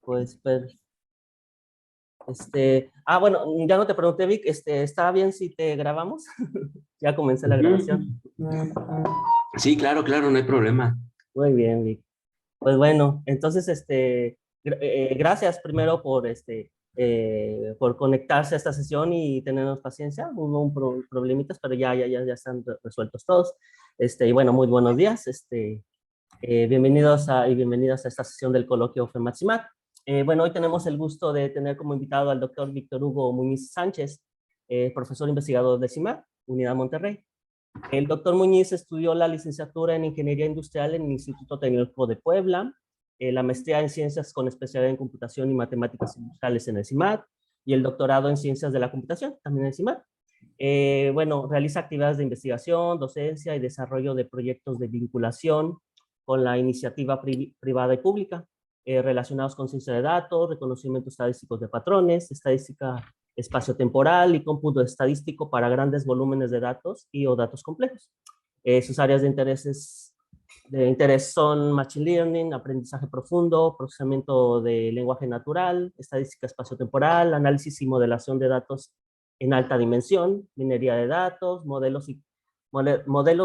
Pues, bueno, ya no te pregunté, Vic, ¿está bien si te grabamos? Ya comencé la grabación. Ujú. Sí, claro, claro, no hay problema. Muy bien, Vic. Pues bueno, entonces, gracias primero por conectarse a esta sesión y tenernos paciencia. Hubo problemitas, pero ya están resueltos todos. Y bueno, muy buenos días. Bienvenidos y bienvenidas a esta sesión del coloquio FEMAXIMAT. Bueno, hoy tenemos el gusto de tener como invitado al doctor Víctor Hugo Muñiz Sánchez, profesor investigador de CIMAT, Unidad Monterrey. El doctor Muñiz estudió la licenciatura en Ingeniería Industrial en el Instituto Tecnológico de Puebla, la maestría en Ciencias con especialidad en Computación y Matemáticas Industriales en el CIMAT, y el doctorado en Ciencias de la Computación, también en el CIMAT. Bueno, realiza actividades de investigación, docencia y desarrollo de proyectos de vinculación con la iniciativa privada y pública, relacionados con ciencia de datos, reconocimiento estadístico de patrones, estadística espaciotemporal y cómputo estadístico para grandes volúmenes de datos y o datos complejos. Sus áreas de interés son Machine Learning, aprendizaje profundo, procesamiento de lenguaje natural, estadística espaciotemporal, análisis y modelación de datos en alta dimensión, minería de datos, modelos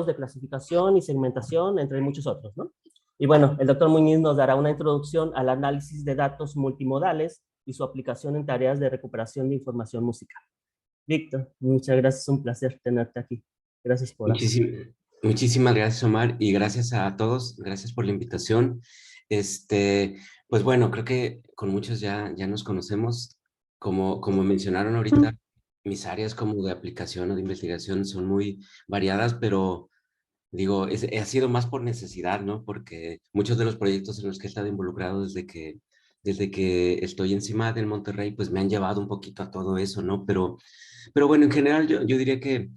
de clasificación y segmentación, entre muchos otros, ¿no? Y bueno, el doctor Muñiz nos dará una introducción al análisis de datos multimodales y su aplicación en tareas de recuperación de información musical. Víctor, muchas gracias, un placer tenerte aquí. Gracias por asistir. Muchísimas gracias, Omar, y gracias a todos, gracias por la invitación. Este, pues bueno, creo que con muchos ya nos conocemos. Como mencionaron ahorita, mis áreas como de aplicación o de investigación son muy variadas, pero digo, ha sido más por necesidad, ¿no? Porque muchos de los proyectos en los que he estado involucrado desde que estoy encima del Monterrey, pues me han llevado un poquito a todo eso, ¿no? Pero bueno, en general yo diría que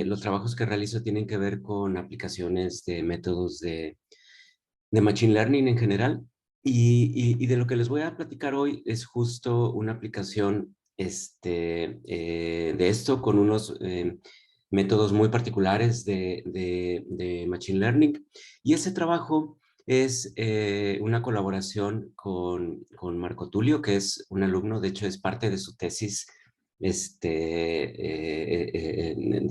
los trabajos que realizo tienen que ver con aplicaciones de métodos de Machine Learning en general. Y de lo que les voy a platicar hoy es justo una aplicación de esto con unos métodos muy particulares de Machine Learning. Y ese trabajo es una colaboración con Marco Tulio, que es un alumno, de hecho es parte de su tesis, de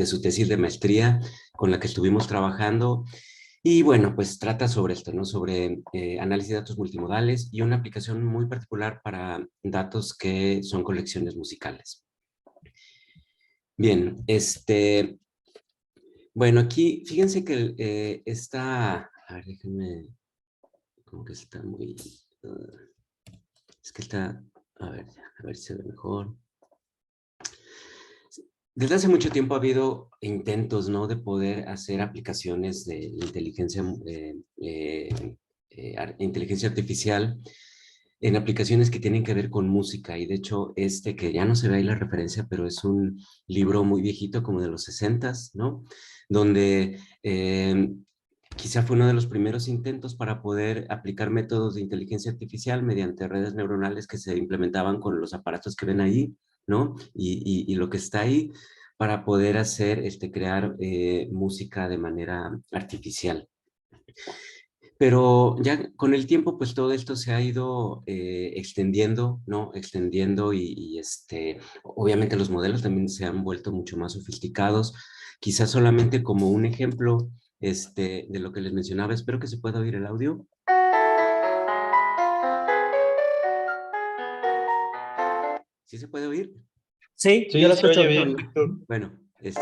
su tesis de maestría con la que estuvimos trabajando. Y bueno, pues trata sobre esto, ¿no? Sobre análisis de datos multimodales y una aplicación muy particular para datos que son colecciones musicales. Bien, bueno, aquí fíjense que a ver, déjenme, como que está muy, es que está, a ver si se ve mejor. Desde hace mucho tiempo ha habido intentos, ¿no? De poder hacer aplicaciones de inteligencia artificial en aplicaciones que tienen que ver con música. Y de hecho, que ya no se ve ahí la referencia, pero es un libro muy viejito, como de los 60s, ¿no? Donde quizá fue uno de los primeros intentos para poder aplicar métodos de inteligencia artificial mediante redes neuronales que se implementaban con los aparatos que ven ahí, ¿no? Y lo que está ahí para poder crear música de manera artificial. Pero ya con el tiempo, pues todo esto se ha ido extendiendo, ¿no? Extendiendo obviamente los modelos también se han vuelto mucho más sofisticados. Quizás solamente como un ejemplo de lo que les mencionaba, espero que se pueda oír el audio. ¿Sí se puede oír? Sí, yo Sí, lo se oye escucho. bien, Víctor. Bueno, eso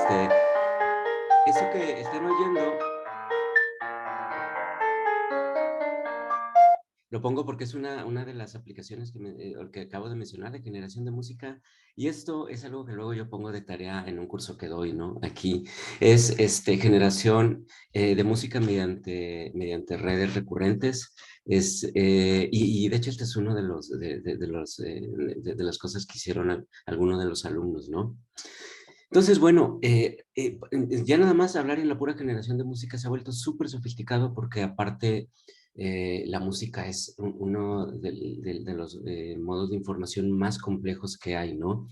que están oyendo lo pongo porque es una de las aplicaciones que acabo de mencionar de generación de música, y esto es algo que luego yo pongo de tarea en un curso que doy, ¿no? Aquí es generación de música mediante redes recurrentes. Y de hecho este es uno de las cosas que hicieron algunos de los alumnos, ¿no? Entonces, bueno, ya nada más hablar en la pura generación de música se ha vuelto súper sofisticado, porque aparte la música es uno de los modos de información más complejos que hay, ¿no?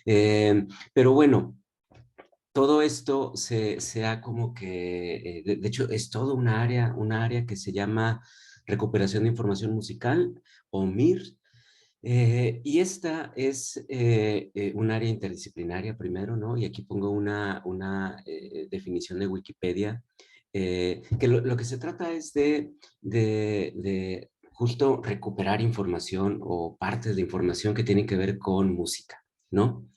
Pero bueno, todo esto se ha como que, de hecho, es todo una área que se llama recuperación de información musical, o MIR. Y esta es un área interdisciplinaria primero, ¿no? Y aquí pongo una definición de Wikipedia, que lo que se trata es de justo recuperar información o partes de información que tienen que ver con música, ¿no?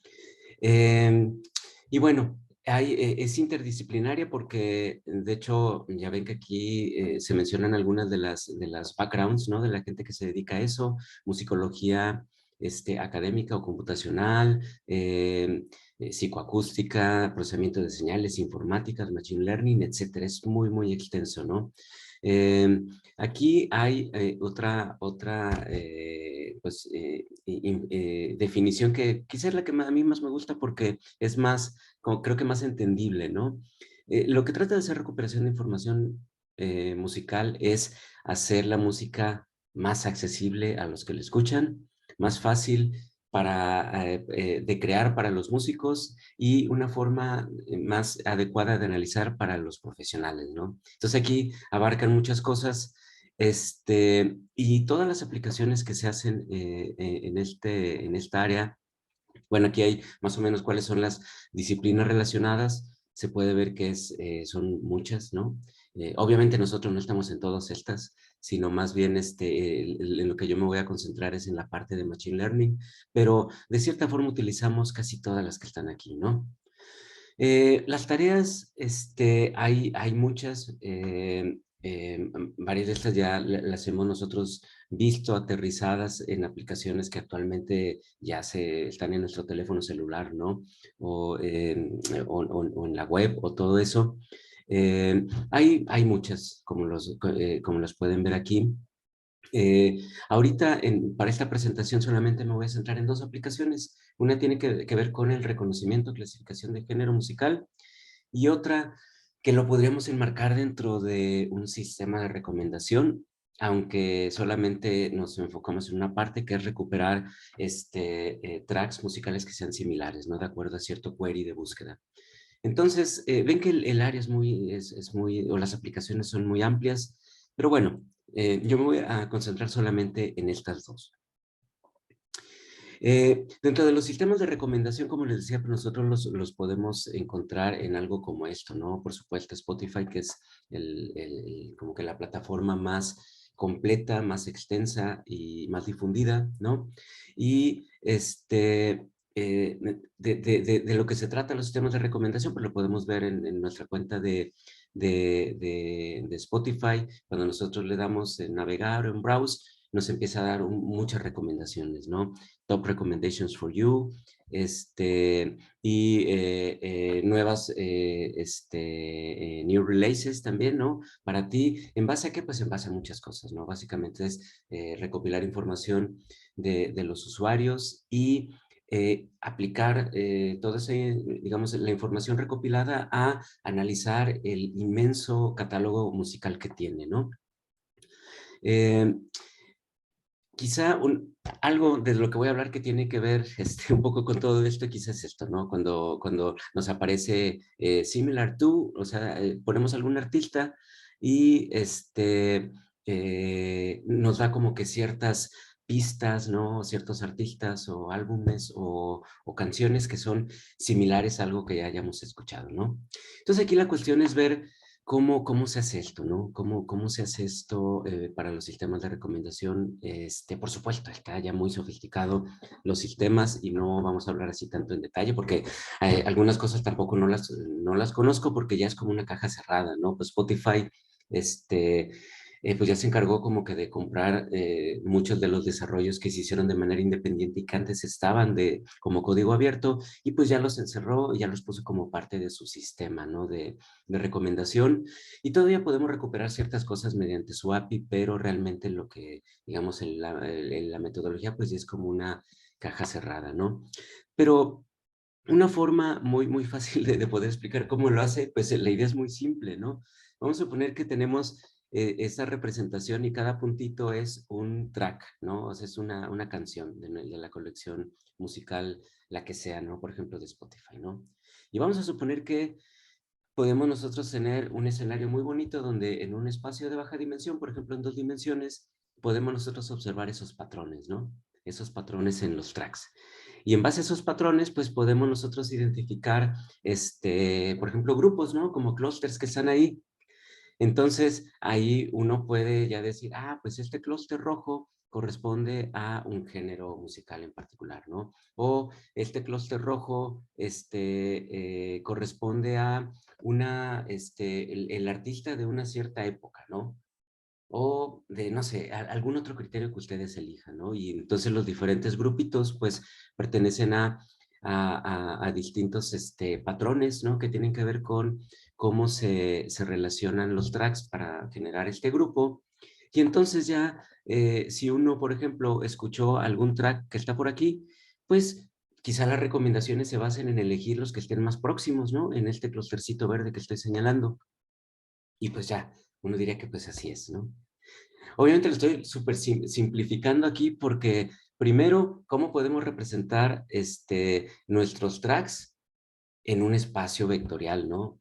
Eh, y bueno, es interdisciplinaria porque, de hecho, ya ven que aquí se mencionan algunas de las backgrounds, ¿no? De la gente que se dedica a eso, musicología académica o computacional, psicoacústica, procesamiento de señales, informáticas, machine learning, etcétera. Es muy, muy extenso, ¿no? Eh, Aquí hay otra definición que quizás es la que a mí más me gusta porque es más, como, creo que más entendible, ¿no? Lo que trata de hacer recuperación de información musical es hacer la música más accesible a los que la escuchan, más fácil de crear para los músicos y una forma más adecuada de analizar para los profesionales, ¿no? Entonces aquí abarcan muchas cosas y todas las aplicaciones que se hacen en esta área. Bueno, aquí hay más o menos cuáles son las disciplinas relacionadas. Se puede ver que son muchas, ¿no? Obviamente nosotros no estamos en todas estas, sino más bien en lo que yo me voy a concentrar es en la parte de Machine Learning, pero de cierta forma utilizamos casi todas las que están aquí, ¿no? Las tareas, hay muchas, varias de estas ya las hemos nosotros visto aterrizadas en aplicaciones que actualmente ya están en nuestro teléfono celular, ¿no? O, o en la web o todo eso. Hay muchas, como las pueden ver aquí. Ahorita, para esta presentación solamente me voy a centrar en dos aplicaciones. Una tiene que ver con el reconocimiento, clasificación de género musical y otra que lo podríamos enmarcar dentro de un sistema de recomendación, aunque solamente nos enfocamos en una parte que es recuperar tracks musicales que sean similares, ¿no? De acuerdo a cierto query de búsqueda. Entonces, ven que el área es muy, o las aplicaciones son muy amplias, pero bueno, yo me voy a concentrar solamente en estas dos. Dentro de los sistemas de recomendación, como les decía, pues nosotros los podemos encontrar en algo como esto, ¿no? Por supuesto, Spotify, que es como que la plataforma más completa, más extensa y más difundida, ¿no? Y de lo que se trata los sistemas de recomendación, pues lo podemos ver en nuestra cuenta de Spotify. Cuando nosotros le damos en navegar o en browse, nos empieza a dar muchas recomendaciones, ¿no? Top Recommendations for You, nuevas, New Releases también, ¿no? Para ti, ¿en base a qué? Pues en base a muchas cosas, ¿no? Básicamente es recopilar información de los usuarios y aplicar toda esa, digamos, la información recopilada a analizar el inmenso catálogo musical que tiene, ¿no? Eh, Quizá algo de lo que voy a hablar que tiene que ver un poco con todo esto, quizás es esto, ¿no? Cuando nos aparece similar to, o sea, ponemos algún artista y nos da como que ciertas pistas, ¿no? Ciertos artistas o álbumes o canciones que son similares a algo que ya hayamos escuchado, ¿no? Entonces aquí la cuestión es ver cómo se hace esto, ¿no? ¿Cómo se hace esto para los sistemas de recomendación? Por supuesto, está ya muy sofisticado los sistemas y no vamos a hablar así tanto en detalle porque algunas cosas tampoco no las conozco porque ya es como una caja cerrada, ¿no? Pues Spotify, pues ya se encargó como que de comprar muchos de los desarrollos que se hicieron de manera independiente y que antes estaban como código abierto y pues ya los encerró y ya los puso como parte de su sistema, ¿no? De recomendación y todavía podemos recuperar ciertas cosas mediante su API, pero realmente lo que, digamos, en la metodología, pues ya es como una caja cerrada, ¿no? Pero una forma muy, muy fácil de poder explicar cómo lo hace, pues la idea es muy simple, ¿no? Vamos a suponer que tenemos esta representación y cada puntito es un track, ¿no? O sea, es una canción de la colección musical, la que sea, ¿no? Por ejemplo, de Spotify, ¿no? Y vamos a suponer que podemos nosotros tener un escenario muy bonito donde en un espacio de baja dimensión, por ejemplo en 2 dimensiones, podemos nosotros observar esos patrones, ¿no? esos patrones en los tracks. Y en base a esos patrones, pues podemos nosotros identificar, por ejemplo, grupos, ¿no? Como clústeres que están ahí. Entonces, ahí uno puede ya decir, ah, pues este clúster rojo corresponde a un género musical en particular, ¿no? O este clúster rojo, corresponde a el artista de una cierta época, ¿no? O de, no sé, algún otro criterio que ustedes elijan, ¿no? Y entonces los diferentes grupitos, pues, pertenecen a distintos patrones, ¿no? Que tienen que ver con cómo se relacionan los tracks para generar este grupo. Y entonces ya, si uno, por ejemplo, escuchó algún track que está por aquí, pues, quizá las recomendaciones se basen en elegir los que estén más próximos, ¿no? En este clustercito verde que estoy señalando. Y pues ya, uno diría que pues así es, ¿no? Obviamente lo estoy súper simplificando aquí porque primero, ¿cómo podemos representar nuestros tracks en un espacio vectorial, ¿no?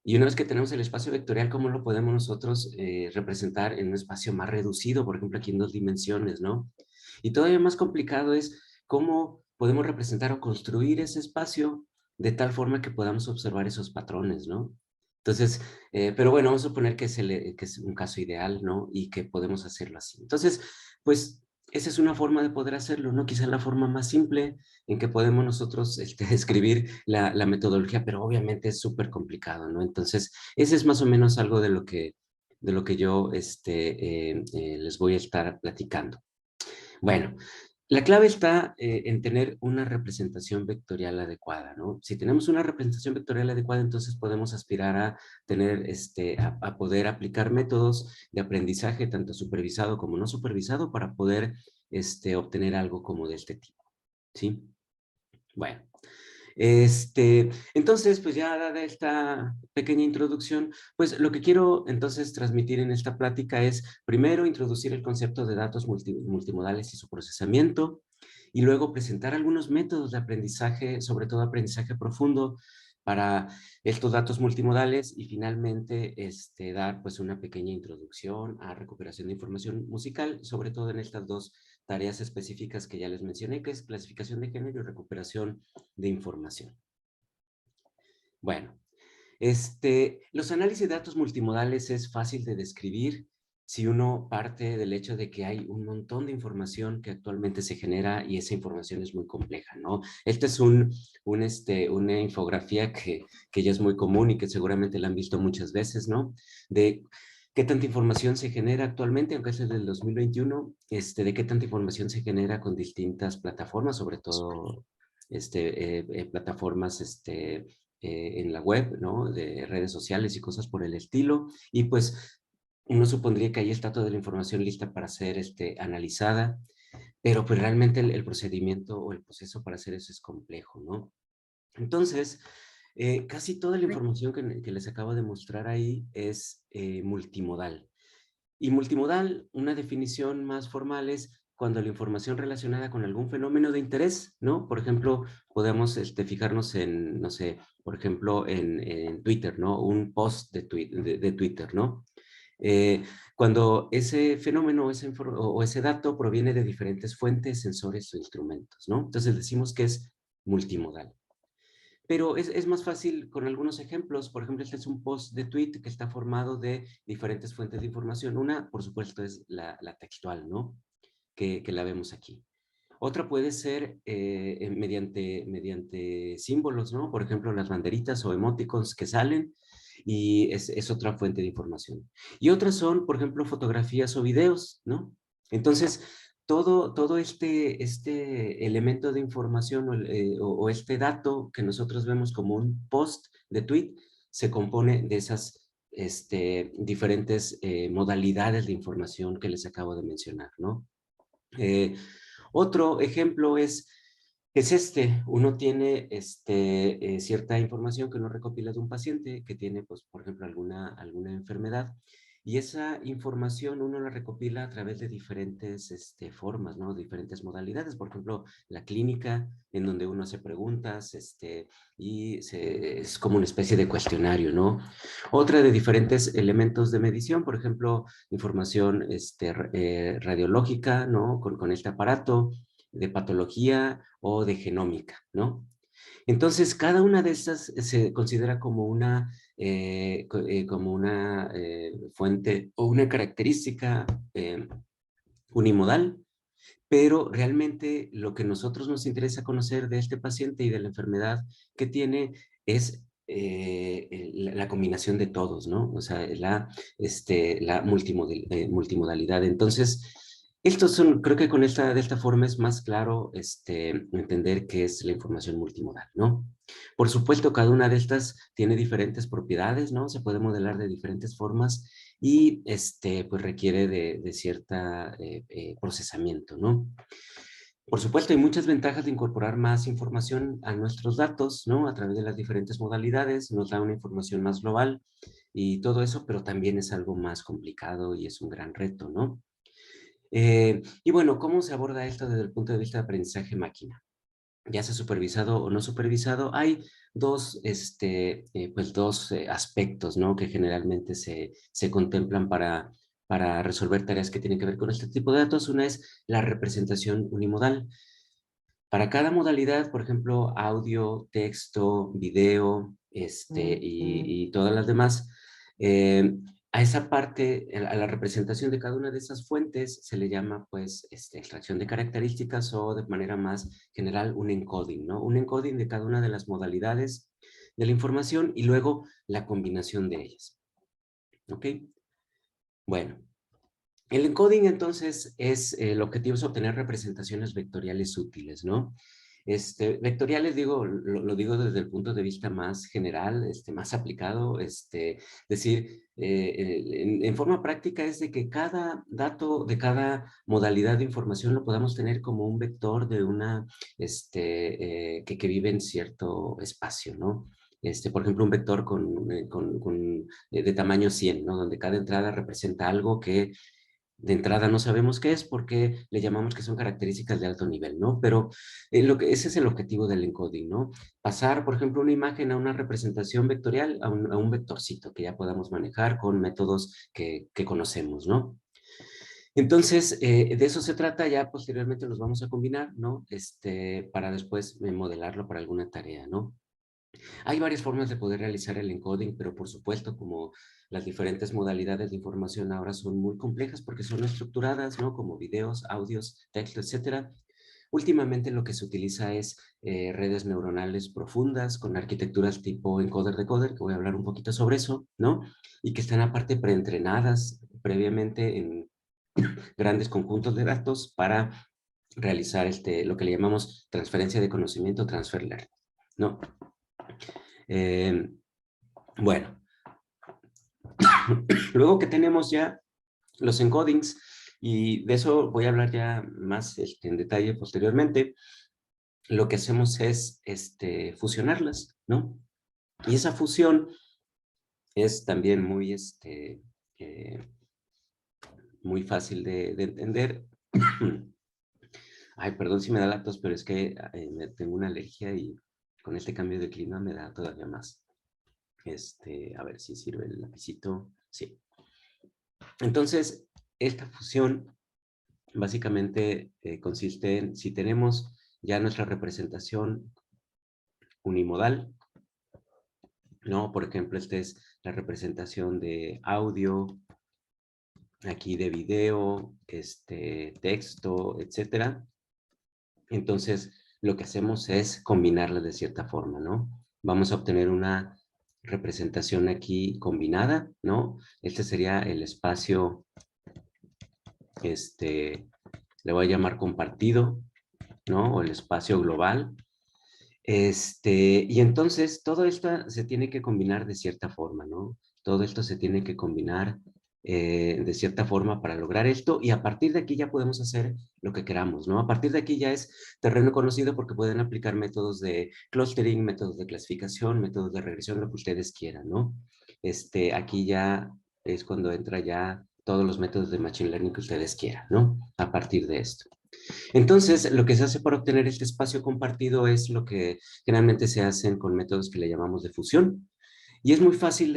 Y una vez que tenemos el espacio vectorial, ¿cómo lo podemos nosotros representar en un espacio más reducido, por ejemplo, aquí en 2 dimensiones, ¿no? Y todavía más complicado es cómo podemos representar o construir ese espacio de tal forma que podamos observar esos patrones, ¿no? Entonces, pero bueno, vamos a suponer que es un caso ideal, ¿no? Y que podemos hacerlo así. Entonces, pues, esa es una forma de poder hacerlo, ¿no? Quizá la forma más simple en que podemos nosotros escribir la metodología, pero obviamente es súper complicado, ¿no? Entonces, ese es más o menos algo de lo que yo les voy a estar platicando. Bueno, la clave está en tener una representación vectorial adecuada, ¿no? Si tenemos una representación vectorial adecuada, entonces podemos aspirar a tener, a poder aplicar métodos de aprendizaje, tanto supervisado como no supervisado, para poder obtener algo como de este tipo, ¿sí? Bueno, entonces, pues ya dada esta pequeña introducción, pues lo que quiero entonces transmitir en esta plática es, primero, introducir el concepto de datos multimodales y su procesamiento, y luego presentar algunos métodos de aprendizaje, sobre todo aprendizaje profundo, para estos datos multimodales, y finalmente dar pues una pequeña introducción a recuperación de información musical, sobre todo en estas dos tareas específicas que ya les mencioné, que es clasificación de género y recuperación de información. Bueno, los análisis de datos multimodales es fácil de describir si uno parte del hecho de que hay un montón de información que actualmente se genera y esa información es muy compleja, ¿no? Esta es una infografía que ya es muy común y que seguramente la han visto muchas veces, ¿no? De qué tanta información se genera actualmente, aunque es del 2021, de qué tanta información se genera con distintas plataformas, sobre todo plataformas en la web, ¿no? De redes sociales y cosas por el estilo. Y pues uno supondría que ahí está toda la información lista para ser analizada, pero pues realmente el procedimiento o el proceso para hacer eso es complejo, ¿no? Entonces, casi toda la información que les acabo de mostrar ahí es multimodal. Y multimodal, una definición más formal es cuando la información relacionada con algún fenómeno de interés, ¿no? Por ejemplo, podemos fijarnos en, no sé, por ejemplo, en Twitter, ¿no? Un post de Twitter, ¿no? Eh, Cuando ese fenómeno o ese dato proviene de diferentes fuentes, sensores o instrumentos, ¿no? Entonces decimos que es multimodal. Pero es más fácil con algunos ejemplos. Por ejemplo, este es un post de tweet que está formado de diferentes fuentes de información. Una, por supuesto, es la textual, ¿no? Que la vemos aquí. Otra puede ser mediante símbolos, ¿no? Por ejemplo, las banderitas o emoticons que salen y es otra fuente de información. Y otras son, por ejemplo, fotografías o videos, ¿no? Entonces, todo este elemento de información o este dato que nosotros vemos como un post de tweet se compone de esas diferentes modalidades de información que les acabo de mencionar, ¿no? Otro ejemplo es uno tiene cierta información que uno recopila de un paciente que tiene, pues, por ejemplo, alguna enfermedad, y esa información uno la recopila a través de diferentes formas, ¿no? Diferentes modalidades, por ejemplo, la clínica, en donde uno hace preguntas, es como una especie de cuestionario, ¿no? Otra de diferentes elementos de medición, por ejemplo, información radiológica, ¿no? Con este aparato, de patología o de genómica, ¿no? Entonces, cada una de estas se considera como una fuente o una característica unimodal, pero realmente lo que nosotros nos interesa conocer de este paciente y de la enfermedad que tiene es la combinación de todos, ¿no? O sea, la multimodalidad. Entonces, creo que de esta forma es más claro entender qué es la información multimodal, ¿no? Por supuesto, cada una de estas tiene diferentes propiedades, ¿no? Se puede modelar de diferentes formas y pues requiere de cierta procesamiento, ¿no? Por supuesto, hay muchas ventajas de incorporar más información a nuestros datos, ¿no? A través de las diferentes modalidades, nos da una información más global y todo eso, pero también es algo más complicado y es un gran reto, ¿no? Y bueno, ¿cómo se aborda esto desde el punto de vista de aprendizaje máquina? Ya sea supervisado o no supervisado, hay dos aspectos, ¿no? Que generalmente se contemplan para resolver tareas que tienen que ver con este tipo de datos. Una es la representación unimodal. Para cada modalidad, por ejemplo, audio, texto, video, y todas las demás, eh, a esa parte, a la representación de cada una de esas fuentes se le llama, pues, extracción de características o de manera más general un encoding, ¿no? Un encoding de cada una de las modalidades de la información y luego la combinación de ellas. ¿Ok? Bueno, el encoding entonces el objetivo es obtener representaciones vectoriales útiles, ¿no? Vectoriales lo digo desde el punto de vista más general, más aplicado, decir, en forma práctica es de que cada dato de cada modalidad de información lo podamos tener como un vector de que vive en cierto espacio, ¿no? Por ejemplo, un vector de tamaño 100, ¿no? Donde cada entrada representa algo que de entrada no sabemos qué es porque le llamamos que son características de alto nivel, ¿no? Pero ese es el objetivo del encoding, ¿no? Pasar, por ejemplo, una imagen a una representación vectorial, a un vectorcito que ya podamos manejar con métodos que conocemos, ¿no? Entonces, de eso se trata, ya posteriormente los vamos a combinar, ¿no? Para después modelarlo para alguna tarea, ¿no? Hay varias formas de poder realizar el encoding, pero por supuesto, como las diferentes modalidades de información ahora son muy complejas porque son estructuradas, ¿no? Como videos, audios, texto, etcétera. Últimamente lo que se utiliza es redes neuronales profundas con arquitecturas tipo encoder-decoder, que voy a hablar un poquito sobre eso, ¿no? Y que están aparte preentrenadas previamente en grandes conjuntos de datos para realizar lo que le llamamos transferencia de conocimiento, transfer learning, ¿no? Eh, bueno, luego que tenemos ya los encodings, y de eso voy a hablar ya más en detalle posteriormente, lo que hacemos es fusionarlas, ¿no? Y esa fusión es también eh, muy fácil de entender. Ay, perdón si me da la tos, pero es que tengo una alergia y con este cambio de clima me da todavía más. A ver si sirve el lapicito. Sí. Entonces, esta fusión básicamente consiste en, si tenemos ya nuestra representación unimodal, ¿no? Por ejemplo, esta es la representación de audio, aquí de video, texto, etcétera. Entonces, lo que hacemos es combinarlas de cierta forma, ¿no? Vamos a obtener una representación aquí combinada, ¿no? Este sería el espacio, le voy a llamar compartido, ¿no? O el espacio global. Y entonces todo esto se tiene que combinar de cierta forma, ¿no? Todo esto se tiene que combinar de cierta forma para lograr esto y a partir de aquí ya podemos hacer lo que queramos, ¿no? A partir de aquí ya es terreno conocido porque pueden aplicar métodos de clustering, métodos de clasificación, métodos de regresión, lo que ustedes quieran, ¿no? Aquí ya es cuando entra ya todos los métodos de Machine Learning que ustedes quieran, ¿no? A partir de esto. Entonces, lo que se hace para obtener este espacio compartido es lo que generalmente se hacen con métodos que le llamamos de fusión. Y es muy fácil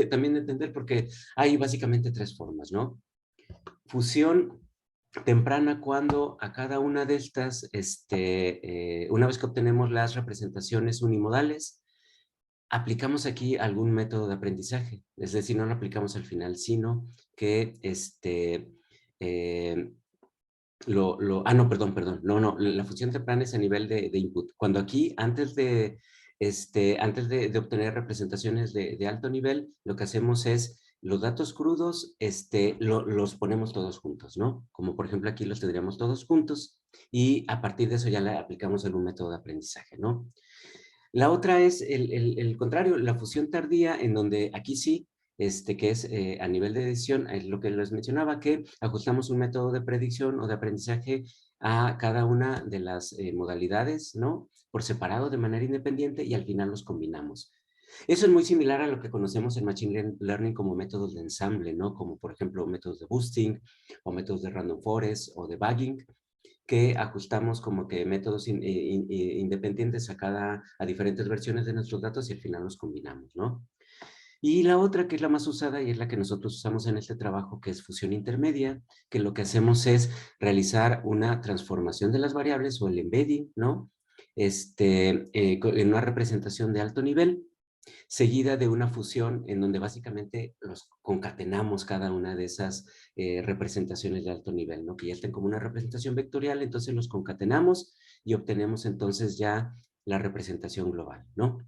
también de entender porque hay básicamente tres formas, ¿no? Fusión temprana cuando a cada una de estas, una vez que obtenemos las representaciones unimodales, aplicamos aquí algún método de aprendizaje, es decir, no lo aplicamos al final, sino que eh, no, perdón, no, la función temprana es a nivel de input. Cuando aquí, antes de obtener representaciones de alto nivel, lo que hacemos es los datos crudos, los ponemos todos juntos, ¿no? Como por ejemplo aquí los tendríamos todos juntos y a partir de eso ya le aplicamos algún método de aprendizaje, ¿no? La otra es el contrario, la fusión tardía, en donde aquí sí, que es a nivel de edición, es lo que les mencionaba, que ajustamos un método de predicción o de aprendizaje a cada una de las modalidades, ¿no? Por separado, de manera independiente, y al final los combinamos. Eso es muy similar a lo que conocemos en Machine Learning como métodos de ensamble, ¿no? Como por ejemplo métodos de boosting, o métodos de random forest, o de bagging, que ajustamos como que métodos independientes a diferentes versiones de nuestros datos y al final los combinamos, ¿no? Y la otra, que es la más usada y es la que nosotros usamos en este trabajo, que es fusión intermedia, que lo que hacemos es realizar una transformación de las variables o el embedding, ¿no? En una representación de alto nivel, seguida de una fusión en donde básicamente los concatenamos cada una de esas representaciones de alto nivel, ¿no? Que ya estén como una representación vectorial, entonces los concatenamos y obtenemos entonces ya la representación global, ¿no?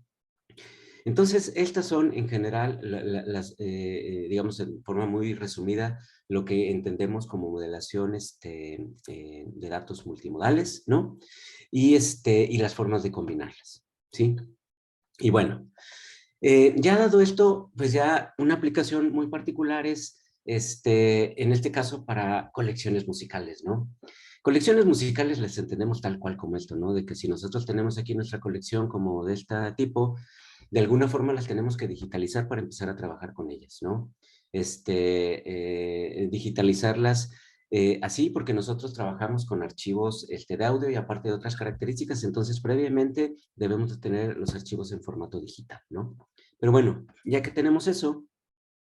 Entonces, estas son en general digamos, en forma muy resumida, lo que entendemos como modelación de datos multimodales, ¿no? Y las formas de combinarlas, ¿sí? Y bueno, ya dado esto, pues ya una aplicación muy particular es, en este caso, para colecciones musicales, ¿no? Colecciones musicales las entendemos tal cual como esto, ¿no? De que si nosotros tenemos aquí nuestra colección como de este tipo, de alguna forma las tenemos que digitalizar para empezar a trabajar con ellas, ¿no? Digitalizarlas así porque nosotros trabajamos con archivos de audio y aparte de otras características, entonces previamente debemos de tener los archivos en formato digital, ¿no? Pero bueno, ya que tenemos eso,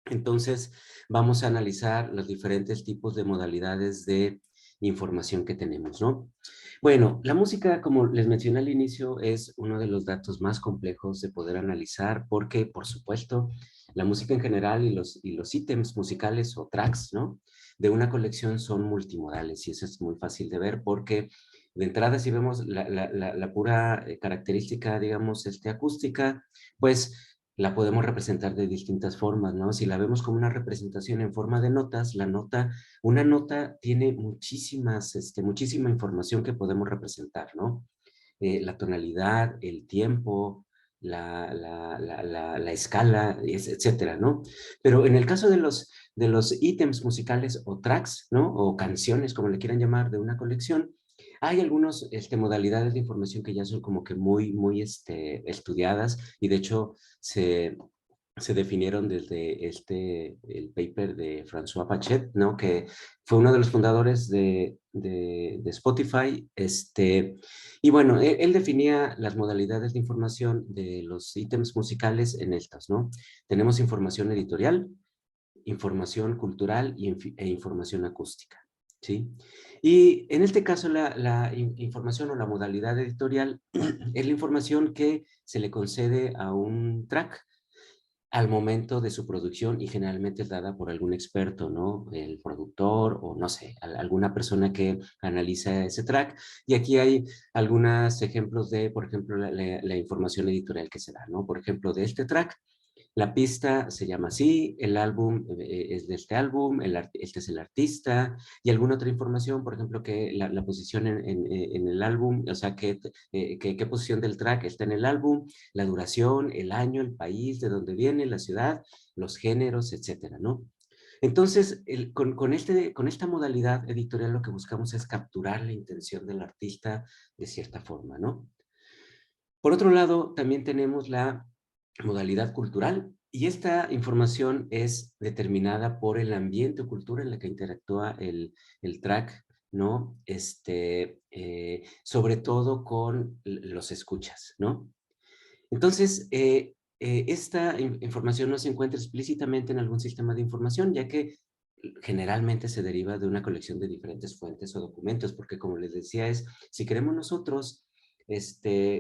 entonces vamos a analizar los diferentes tipos de modalidades de información que tenemos, ¿no? Bueno, la música, como les mencioné al inicio, es uno de los datos más complejos de poder analizar porque, por supuesto, la música en general y los ítems musicales o tracks, ¿no? De una colección son multimodales y eso es muy fácil de ver porque de entrada si vemos la pura característica, digamos, acústica, pues la podemos representar de distintas formas, ¿no? Si la vemos como una representación en forma de notas, una nota tiene muchísima información que podemos representar, ¿no? La tonalidad, el tiempo, la escala, etcétera, ¿no? Pero en el caso de los ítems musicales o tracks, ¿no? O canciones, como le quieran llamar, de una colección, hay algunas modalidades de información que ya son como que muy estudiadas y de hecho se definieron desde el paper de François Pachet, ¿no? Que fue uno de los fundadores de Spotify, y bueno, él definía las modalidades de información de los ítems musicales en estas, ¿no? Tenemos información editorial, información cultural e información acústica, ¿sí? Y en este caso la información o la modalidad editorial es la información que se le concede a un track al momento de su producción y generalmente es dada por algún experto, ¿no? El productor o no sé, alguna persona que analiza ese track. Y aquí hay algunos ejemplos de, por ejemplo, la información editorial que se da, ¿no? Por ejemplo, de este track, la pista se llama así, el álbum es de este álbum, este es el artista y alguna otra información, por ejemplo, que la posición en el álbum, o sea, qué posición del track está en el álbum, la duración, el año, el país, de dónde viene, la ciudad, los géneros, etcétera, ¿no? Entonces, con esta modalidad editorial lo que buscamos es capturar la intención del artista de cierta forma, ¿no? Por otro lado, también tenemos la modalidad cultural y esta información es determinada por el ambiente o cultura en la que interactúa el track, ¿no? Sobre todo con los escuchas, ¿no? Entonces, esta información no se encuentra explícitamente en algún sistema de información, ya que generalmente se deriva de una colección de diferentes fuentes o documentos, porque como les decía si queremos nosotros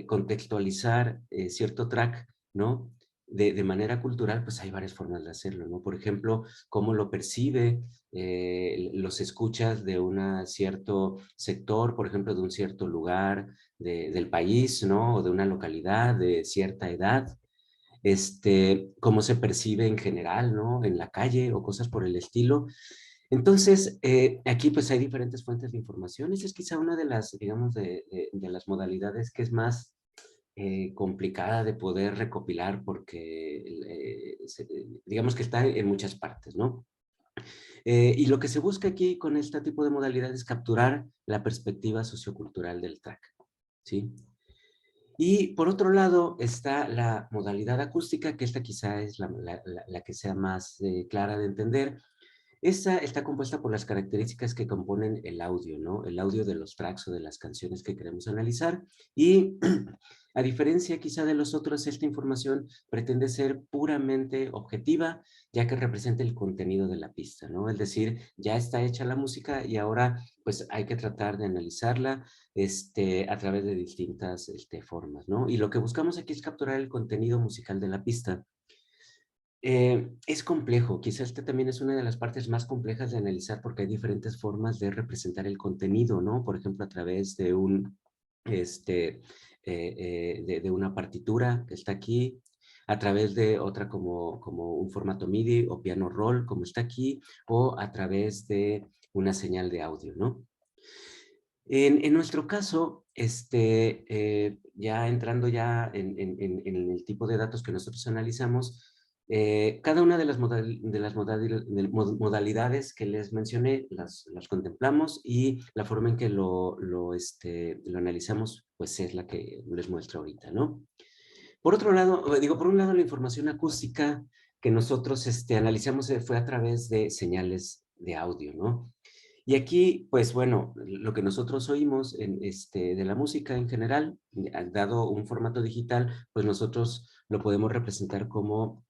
contextualizar cierto track, ¿no? De manera cultural, pues hay varias formas de hacerlo, ¿no? Por ejemplo, cómo lo percibe los escuchas de un cierto sector, por ejemplo, de un cierto lugar del país, ¿no? O de una localidad de cierta edad, cómo se percibe en general, ¿no? En la calle o cosas por el estilo. Entonces, aquí pues hay diferentes fuentes de información. Esa es quizá una de las, digamos, de las modalidades que es más complicada de poder recopilar porque, digamos que está en muchas partes, ¿no? Y lo que se busca aquí con este tipo de modalidades es capturar la perspectiva sociocultural del track, ¿sí? Y por otro lado está la modalidad acústica, que esta quizá es la que sea más clara de entender. Esta está compuesta por las características que componen el audio, ¿no? El audio de los tracks o de las canciones que queremos analizar. Y a diferencia quizá de los otros, esta información pretende ser puramente objetiva, ya que representa el contenido de la pista, ¿no? Es decir, ya está hecha la música y ahora pues hay que tratar de analizarla a través de distintas formas, ¿no? Y lo que buscamos aquí es capturar el contenido musical de la pista. Es complejo, quizás esta también es una de las partes más complejas de analizar porque hay diferentes formas de representar el contenido, ¿no? Por ejemplo, a través de de una partitura que está aquí, a través de otra como un formato MIDI o piano roll como está aquí, o a través de una señal de audio, ¿no? En nuestro caso, ya entrando ya en el tipo de datos que nosotros analizamos, cada una de las modalidades que les mencioné las contemplamos y la forma en que lo analizamos pues es la que les muestro ahorita, ¿no? Por otro lado, por un lado la información acústica que nosotros analizamos fue a través de señales de audio, ¿no? Y aquí, pues bueno, lo que nosotros oímos de la música en general, dado un formato digital, pues nosotros lo podemos representar como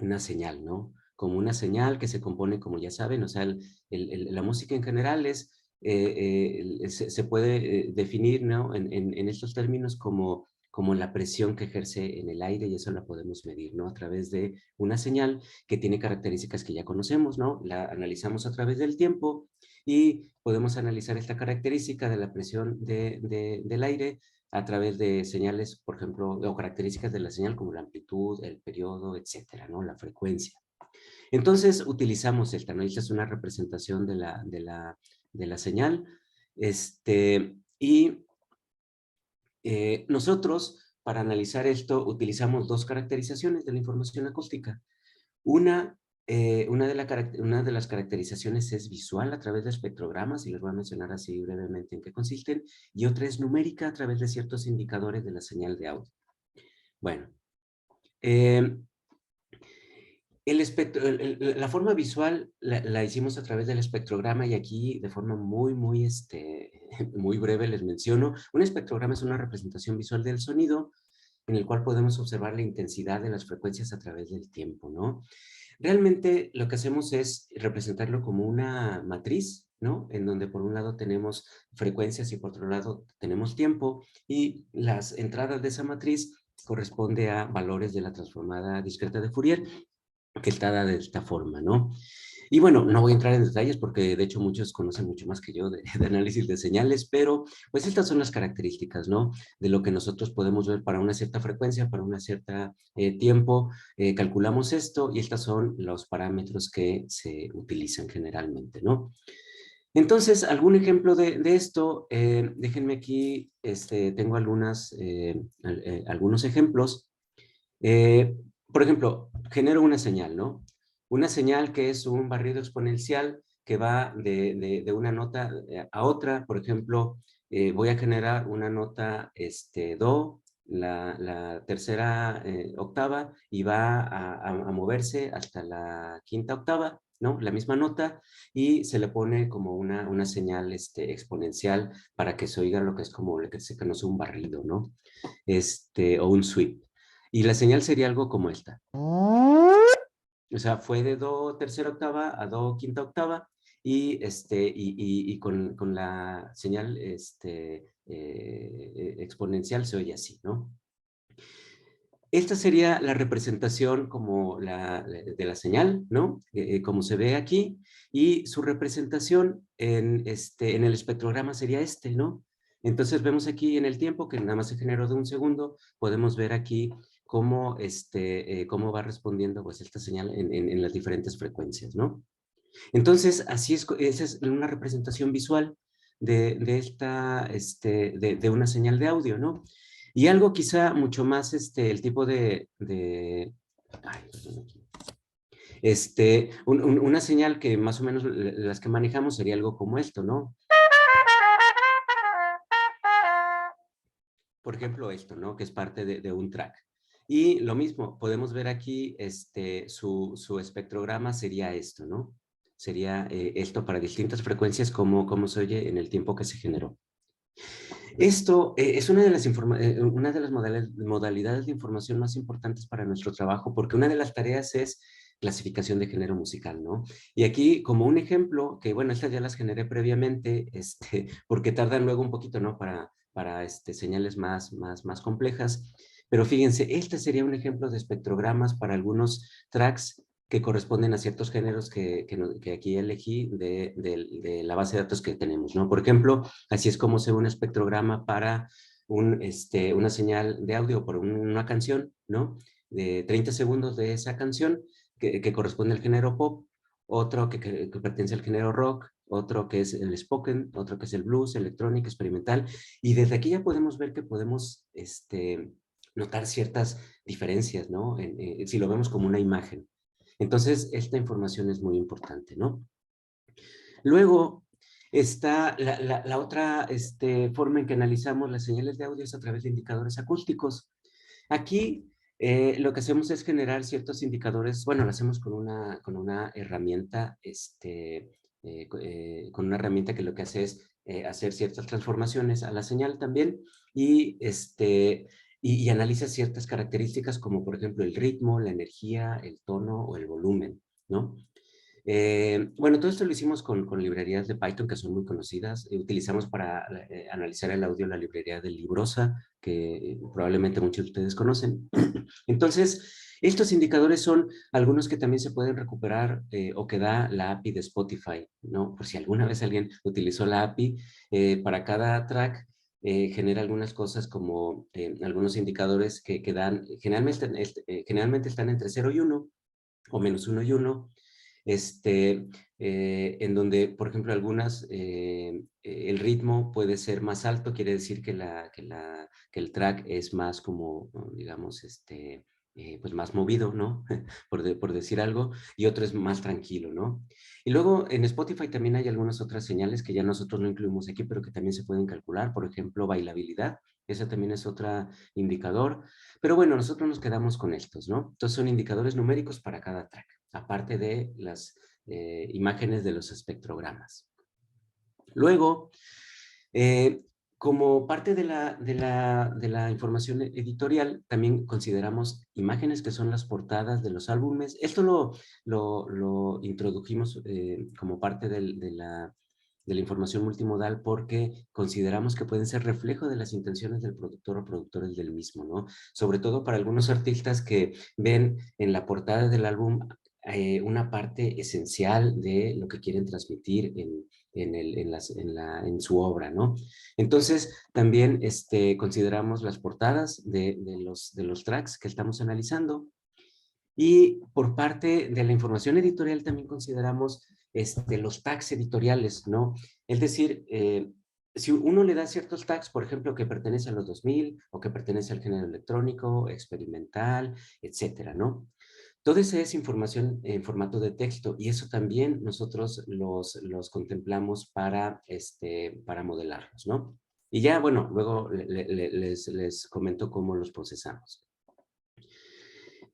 una señal, ¿no? Como una señal que se compone, como ya saben, o sea, la música en general se puede definir, ¿no? En estos términos como la presión que ejerce en el aire y eso la podemos medir, ¿no? A través de una señal que tiene características que ya conocemos, ¿no? La analizamos a través del tiempo y podemos analizar esta característica de la presión del aire a través de señales, por ejemplo, o características de la señal como la amplitud, el periodo, etcétera, ¿no? La frecuencia. Entonces utilizamos esta, ¿no? Esta es una representación de la señal. Y nosotros, para analizar esto, utilizamos dos caracterizaciones de la información acústica. Una de las caracterizaciones es visual a través de espectrogramas, y les voy a mencionar así brevemente en qué consisten, y otra es numérica a través de ciertos indicadores de la señal de audio. Bueno, eh, la forma visual la hicimos a través del espectrograma y aquí de forma muy breve les menciono. Un espectrograma es una representación visual del sonido en el cual podemos observar la intensidad de las frecuencias a través del tiempo, ¿no? Realmente lo que hacemos es representarlo como una matriz, ¿no? En donde por un lado tenemos frecuencias y por otro lado tenemos tiempo y las entradas de esa matriz corresponde a valores de la transformada discreta de Fourier que está dada de esta forma, ¿no? Y bueno, no voy a entrar en detalles porque de hecho muchos conocen mucho más que yo de análisis de señales, pero pues estas son las características, ¿no? De lo que nosotros podemos ver para una cierta frecuencia, para una cierta tiempo, calculamos esto y estos son los parámetros que se utilizan generalmente, ¿no? Entonces, algún ejemplo de esto, déjenme aquí, tengo algunos ejemplos. Eh, por ejemplo, genero una señal, ¿no? Una señal que es un barrido exponencial que va de una nota a otra. Por ejemplo, voy a generar una nota do, la tercera octava, y va a moverse hasta la quinta octava, ¿no? La misma nota, y se le pone como una señal exponencial para que se oiga lo que es como lo que se conoce un barrido, ¿no? O un sweep. Y la señal sería algo como esta. O sea, fue de do tercera octava a do quinta octava y con la señal exponencial se oye así, ¿no? Esta sería la representación como de la señal, ¿no? Como se ve aquí, y su representación en el espectrograma sería ¿no? Entonces vemos aquí en el tiempo, que nada más se generó de un segundo, podemos ver aquí cómo va respondiendo pues, esta señal en las diferentes frecuencias, ¿no? Entonces, esa es una representación visual de una señal de audio, ¿no? Y algo quizá mucho más, el tipo ay, perdón, aquí. Una señal que más o menos las que manejamos sería algo como esto, ¿no? Por ejemplo, esto, ¿no? Que es parte de un track. Y lo mismo, podemos ver aquí, su espectrograma sería esto, ¿no? Sería esto para distintas frecuencias, cómo se oye en el tiempo que se generó. Esto es una de las modalidades de información más importantes para nuestro trabajo, porque una de las tareas es clasificación de género musical, ¿no? Y aquí, como un ejemplo, que bueno, estas ya las generé previamente, porque tardan luego un poquito, ¿no? Para señales más complejas. Pero fíjense, este sería un ejemplo de espectrogramas para algunos tracks que corresponden a ciertos géneros que aquí elegí de la base de datos que tenemos, ¿no? Por ejemplo, así es como se ve un espectrograma para una señal de audio por una canción, ¿no? De 30 segundos de esa canción que corresponde al género pop, otro que pertenece al género rock, otro que es el spoken, otro que es el blues, electrónica, experimental, y desde aquí ya podemos ver que podemos notar ciertas diferencias, ¿no? Si lo vemos como una imagen. Entonces, esta información es muy importante, ¿no? Luego, está la otra forma en que analizamos las señales de audio es a través de indicadores acústicos. Aquí lo que hacemos es generar ciertos indicadores, bueno, lo hacemos con una herramienta, con una herramienta que lo que hace es hacer ciertas transformaciones a la señal también y, y analiza ciertas características como por ejemplo el ritmo, la energía, el tono o el volumen, ¿no? Bueno, todo esto lo hicimos con librerías de Python que son muy conocidas. Utilizamos para analizar el audio la librería de Librosa, que probablemente muchos de ustedes conocen. Entonces, estos indicadores son algunos que también se pueden recuperar o que da la API de Spotify, ¿no? Por si alguna vez alguien utilizó la API, para cada track genera algunas cosas como algunos indicadores que dan, generalmente están entre 0 y 1 o -1 y 1 en donde, por ejemplo, el ritmo puede ser más alto, quiere decir que el track es más como, digamos, pues más movido, ¿no? Por decir algo, y otro es más tranquilo, ¿no? Y luego en Spotify también hay algunas otras señales que ya nosotros no incluimos aquí, pero que también se pueden calcular, por ejemplo, bailabilidad, ese también es otro indicador, pero bueno, nosotros nos quedamos con estos, ¿no? Entonces son indicadores numéricos para cada track, aparte de las imágenes de los espectrogramas. Luego, eh, como parte de la información editorial, también consideramos imágenes que son las portadas de los álbumes. Esto lo introdujimos como parte de la información multimodal porque consideramos que pueden ser reflejo de las intenciones del productor o productores del mismo, ¿no? Sobre todo para algunos artistas que ven en la portada del álbum una parte esencial de lo que quieren transmitir en su obra, ¿no? Entonces, también consideramos las portadas de los tracks que estamos analizando y por parte de la información editorial también consideramos los tags editoriales, ¿no? Es decir, si uno le da ciertos tags, por ejemplo, que pertenece a los 2000 o que pertenece al género electrónico, experimental, etcétera, ¿no? Toda esa es información en formato de texto y eso también nosotros los contemplamos para modelarlos, ¿no? Y ya, bueno, luego les comento cómo los procesamos.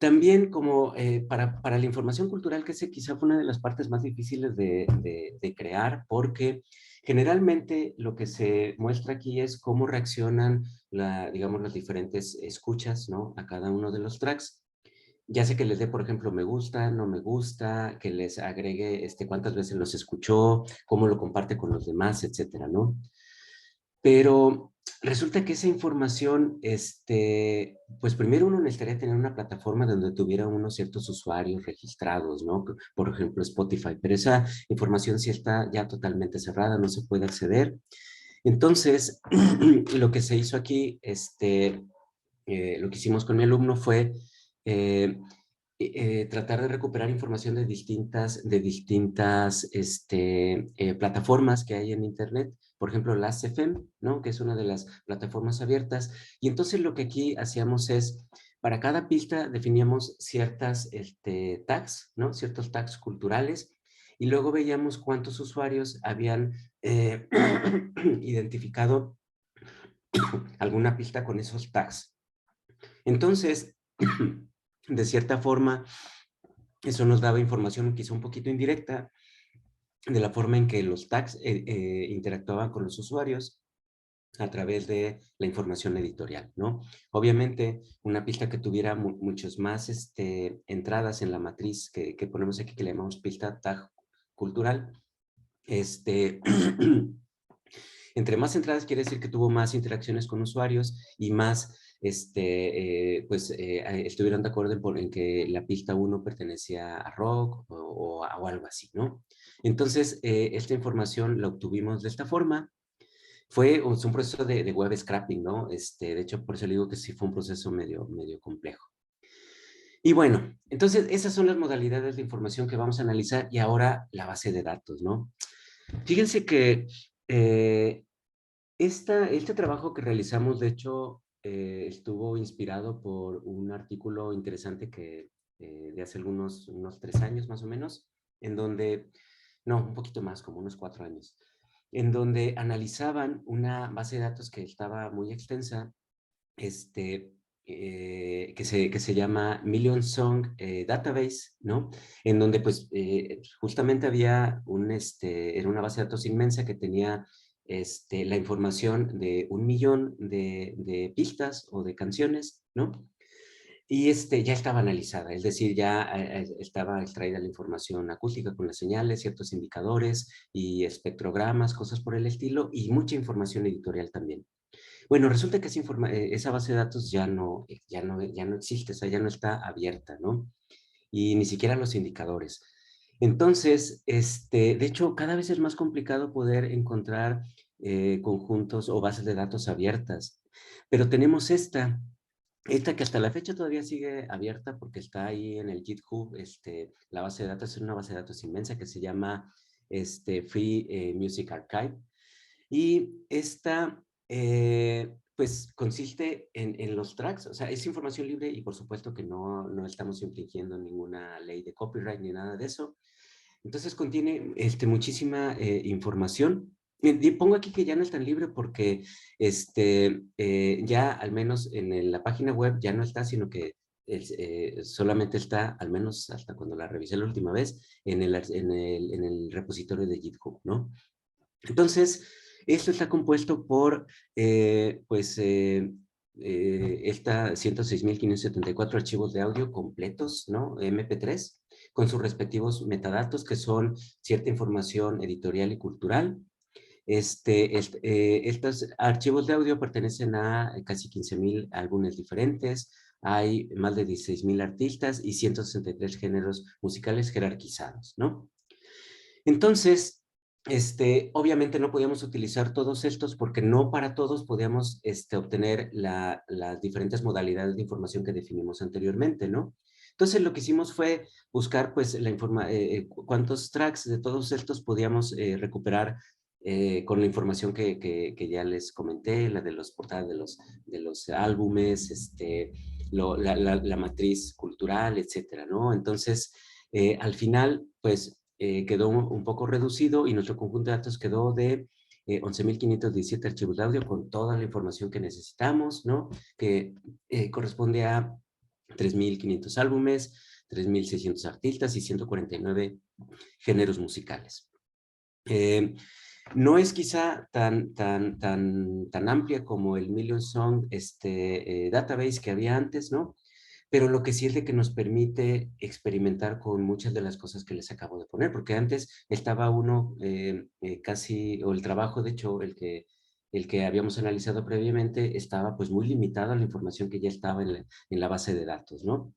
También como para la información cultural, que ese quizá fue una de las partes más difíciles de crear, porque generalmente lo que se muestra aquí es cómo reaccionan, digamos, las diferentes escuchas, ¿no? A cada uno de los tracks. ya sea que les dé, por ejemplo, me gusta, no me gusta, que les agregue cuántas veces los escuchó, cómo lo comparte con los demás, etcétera, ¿no? Pero resulta que esa información, pues primero uno necesitaría tener una plataforma donde tuviera unos ciertos usuarios registrados, ¿no? Por ejemplo, Spotify, pero esa información sí está ya totalmente cerrada, no se puede acceder. Entonces, lo que se hizo aquí, lo que hicimos con mi alumno fue eh, tratar de recuperar información de distintas plataformas que hay en Internet, por ejemplo, Last.fm, ¿no? Que es una de las plataformas abiertas. Y entonces lo que aquí hacíamos es, para cada pista definíamos ciertas tags, ¿no? Ciertos tags culturales, y luego veíamos cuántos usuarios habían identificado alguna pista con esos tags. Entonces, de cierta forma, eso nos daba información quizá un poquito indirecta de la forma en que los tags interactuaban con los usuarios a través de la información editorial, ¿no? Obviamente, una pista que tuviera muchos más entradas en la matriz que ponemos aquí, que le llamamos pista tag cultural, entre más entradas quiere decir que tuvo más interacciones con usuarios y más estuvieron de acuerdo en que la pista uno pertenecía a rock o algo así, ¿no? Entonces, esta información la obtuvimos de esta forma. Fue un proceso de web scraping, ¿no? De hecho, por eso le digo que sí fue un proceso medio complejo. Y bueno, entonces esas son las modalidades de información que vamos a analizar y ahora la base de datos, ¿no? Fíjense que eh, este trabajo que realizamos, de hecho, estuvo inspirado por un artículo interesante de hace unos 3 años más o menos, en donde, no, un poquito más, como unos 4 años, en donde analizaban una base de datos que estaba muy extensa, que se llama Million Song Database, ¿no? En donde pues justamente había era una base de datos inmensa que tenía la información de 1 millón de pistas o de canciones, ¿no? Y ya estaba analizada, es decir, ya estaba extraída la información acústica con las señales, ciertos indicadores y espectrogramas, cosas por el estilo, y mucha información editorial también. Bueno, resulta que esa base de datos ya no existe, o sea, ya no está abierta, ¿no? Y ni siquiera los indicadores. Entonces, de hecho, cada vez es más complicado poder encontrar conjuntos o bases de datos abiertas. Pero tenemos esta que hasta la fecha todavía sigue abierta porque está ahí en el GitHub. La base de datos es una base de datos inmensa que se llama Free Music Archive. Y esta, pues, consiste en los tracks, o sea, es información libre y por supuesto que no estamos infringiendo ninguna ley de copyright ni nada de eso. Entonces contiene muchísima información. Y pongo aquí que ya no es tan libre porque ya al menos en la página web ya no está, sino que solamente está, al menos hasta cuando la revisé la última vez, en el repositorio de GitHub, ¿no? Entonces, esto está compuesto por, esta 106.574 archivos de audio completos, ¿no? MP3, con sus respectivos metadatos, que son cierta información editorial y cultural. Estos archivos de audio pertenecen a casi 15.000 álbumes diferentes. Hay más de 16.000 artistas y 163 géneros musicales jerarquizados, ¿no? Entonces, obviamente no podíamos utilizar todos estos porque no para todos podíamos obtener las diferentes modalidades de información que definimos anteriormente, ¿no? Entonces lo que hicimos fue buscar pues cuántos tracks de todos estos podíamos recuperar con la información que ya les comenté, la de los portadas de los álbumes, la matriz cultural, etcétera, ¿no? Entonces, al final, pues quedó un poco reducido y nuestro conjunto de datos quedó de 11.517 archivos de audio con toda la información que necesitamos, ¿no? Que corresponde a 3.500 álbumes, 3.600 artistas y 149 géneros musicales. No es quizá tan amplia como el Million Song Database que había antes, ¿no? pero lo que sí es de que nos permite experimentar con muchas de las cosas que les acabo de poner, porque antes estaba uno casi, o el trabajo, de hecho, el que habíamos analizado previamente, estaba pues muy limitado a la información que ya estaba en la base de datos, ¿no?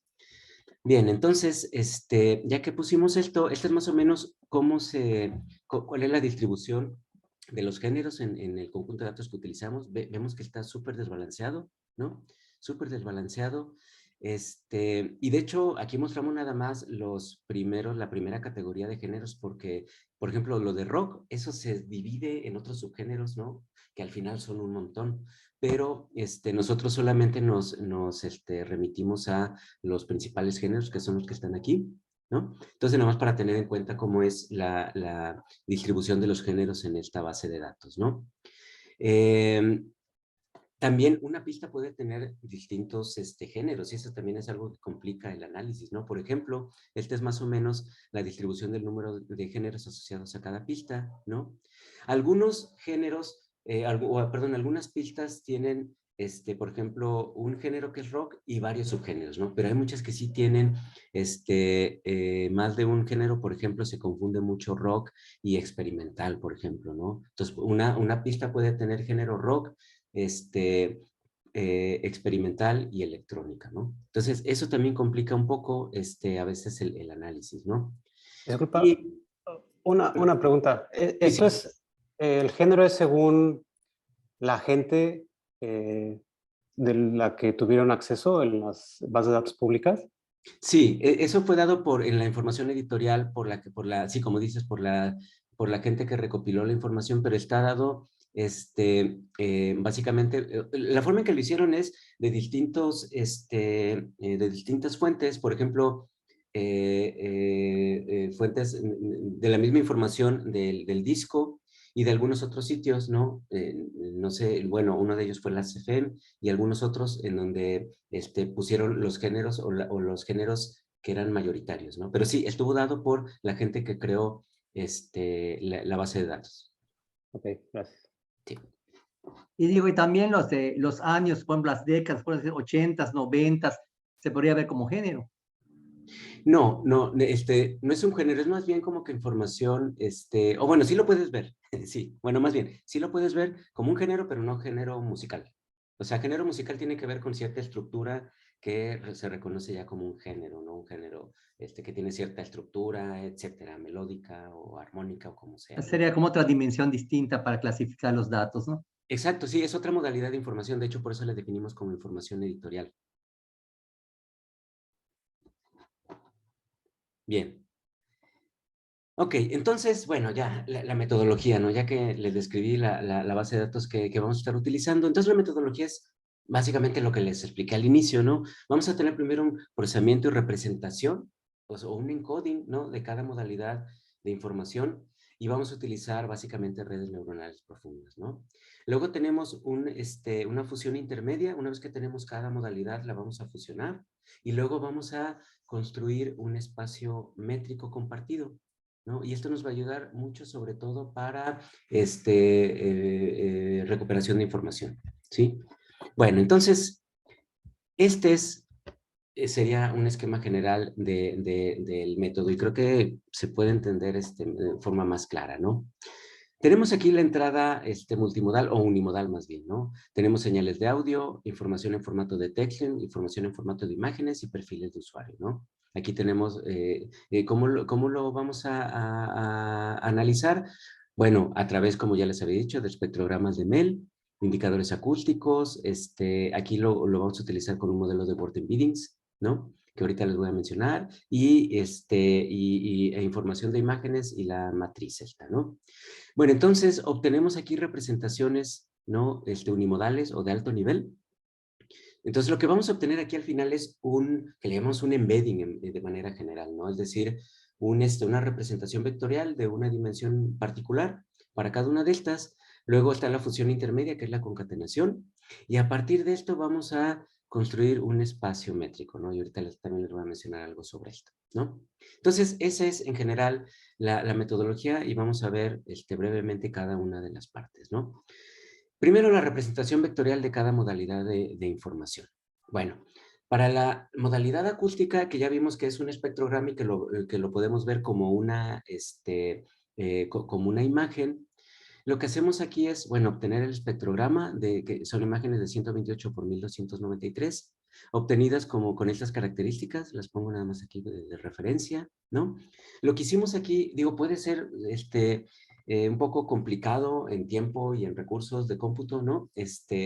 Bien, entonces, ya que pusimos esto, es más o menos cuál es la distribución de los géneros en el conjunto de datos que utilizamos. Vemos que está súper desbalanceado, ¿no? Súper desbalanceado. Y de hecho, aquí mostramos nada más la primera categoría de géneros, porque, por ejemplo, lo de rock, eso se divide en otros subgéneros, ¿no? Que al final son un montón. Pero nosotros solamente nos remitimos a los principales géneros, que son los que están aquí, ¿no? Entonces, nada más para tener en cuenta cómo es la distribución de los géneros en esta base de datos, ¿no? También una pista puede tener distintos géneros, y eso también es algo que complica el análisis, ¿no? Por ejemplo, esta es más o menos la distribución del número de géneros asociados a cada pista, ¿no? Algunos géneros, perdón, algunas pistas tienen, por ejemplo, un género que es rock y varios subgéneros, ¿no? Pero hay muchas que sí tienen más de un género. Por ejemplo, se confunde mucho rock y experimental, por ejemplo, ¿no? Entonces, una pista puede tener género rock, experimental y electrónica, ¿no? Entonces, eso también complica un poco, a veces el análisis, ¿no? Disculpa, Y, una pregunta. sí, ¿Esto sí. es, el género es según la gente de la que tuvieron acceso en las bases de datos públicas? Sí, eso fue dado en la información editorial, sí, como dices, por la gente que recopiló la información, pero está dado, básicamente, la forma en que lo hicieron es de distintas fuentes. Por ejemplo, fuentes de la misma información del disco y de algunos otros sitios, ¿no? No sé, bueno, uno de ellos fue la CFM, y algunos otros en donde pusieron los géneros, o los géneros que eran mayoritarios, ¿no? Pero sí, estuvo dado por la gente que creó la base de datos. Ok, gracias. Sí. Y digo, y también los años, por ejemplo, las décadas, pueden ser 80s, 90s, se podría ver como género. No, no, no es un género, es más bien como que información, o bueno, sí lo puedes ver, sí, bueno, más bien, sí lo puedes ver como un género, pero no género musical. O sea, género musical tiene que ver con cierta estructura que se reconoce ya como un género, ¿no? Un género que tiene cierta estructura, etcétera, melódica o armónica o como sea, ¿no? Sería como otra dimensión distinta para clasificar los datos, ¿no? Exacto, sí, es otra modalidad de información. De hecho, por eso la definimos como información editorial. Bien. Ok, entonces, bueno, ya la metodología, ¿no? Ya que les describí la base de datos que vamos a estar utilizando, entonces la metodología es básicamente lo que les expliqué al inicio, ¿no? Vamos a tener primero un procesamiento y representación, pues, o un encoding, ¿no? De cada modalidad de información, y vamos a utilizar básicamente redes neuronales profundas, ¿no? Luego tenemos una fusión intermedia. Una vez que tenemos cada modalidad, la vamos a fusionar, y luego vamos a construir un espacio métrico compartido, ¿no? Y esto nos va a ayudar mucho, sobre todo para recuperación de información, ¿sí? Bueno, entonces, este sería un esquema general del método, y creo que se puede entender de forma más clara, ¿no? Tenemos aquí la entrada multimodal o unimodal más bien, ¿no? Tenemos señales de audio, información en formato de texto, información en formato de imágenes y perfiles de usuario, ¿no? Aquí tenemos cómo lo vamos a analizar. Bueno, a través, como ya les había dicho, de espectrogramas de Mel, indicadores acústicos. Aquí lo vamos a utilizar con un modelo de word embeddings, ¿no? Que ahorita les voy a mencionar, e información de imágenes y la matriz esta, ¿no? Bueno, entonces obtenemos aquí representaciones, ¿no? Unimodales o de alto nivel. Entonces lo que vamos a obtener aquí al final es que le llamamos un embedding de manera general, ¿no? Es decir, una representación vectorial de una dimensión particular para cada una de estas. Luego está la fusión intermedia, que es la concatenación, y a partir de esto vamos a construir un espacio métrico, ¿no? Y ahorita también les voy a mencionar algo sobre esto, ¿no? Entonces, esa es en general la metodología, y vamos a ver brevemente cada una de las partes, ¿no? Primero, la representación vectorial de cada modalidad de información. Bueno, Para la modalidad acústica, que ya vimos que es un espectrograma y que lo podemos ver como como una imagen, lo que hacemos aquí es, bueno, obtener el espectrograma, que son imágenes de 128 por 1293, obtenidas como con estas características, las pongo nada más aquí de referencia, ¿no? Lo que hicimos aquí, digo, puede ser un poco complicado en tiempo y en recursos de cómputo, ¿no?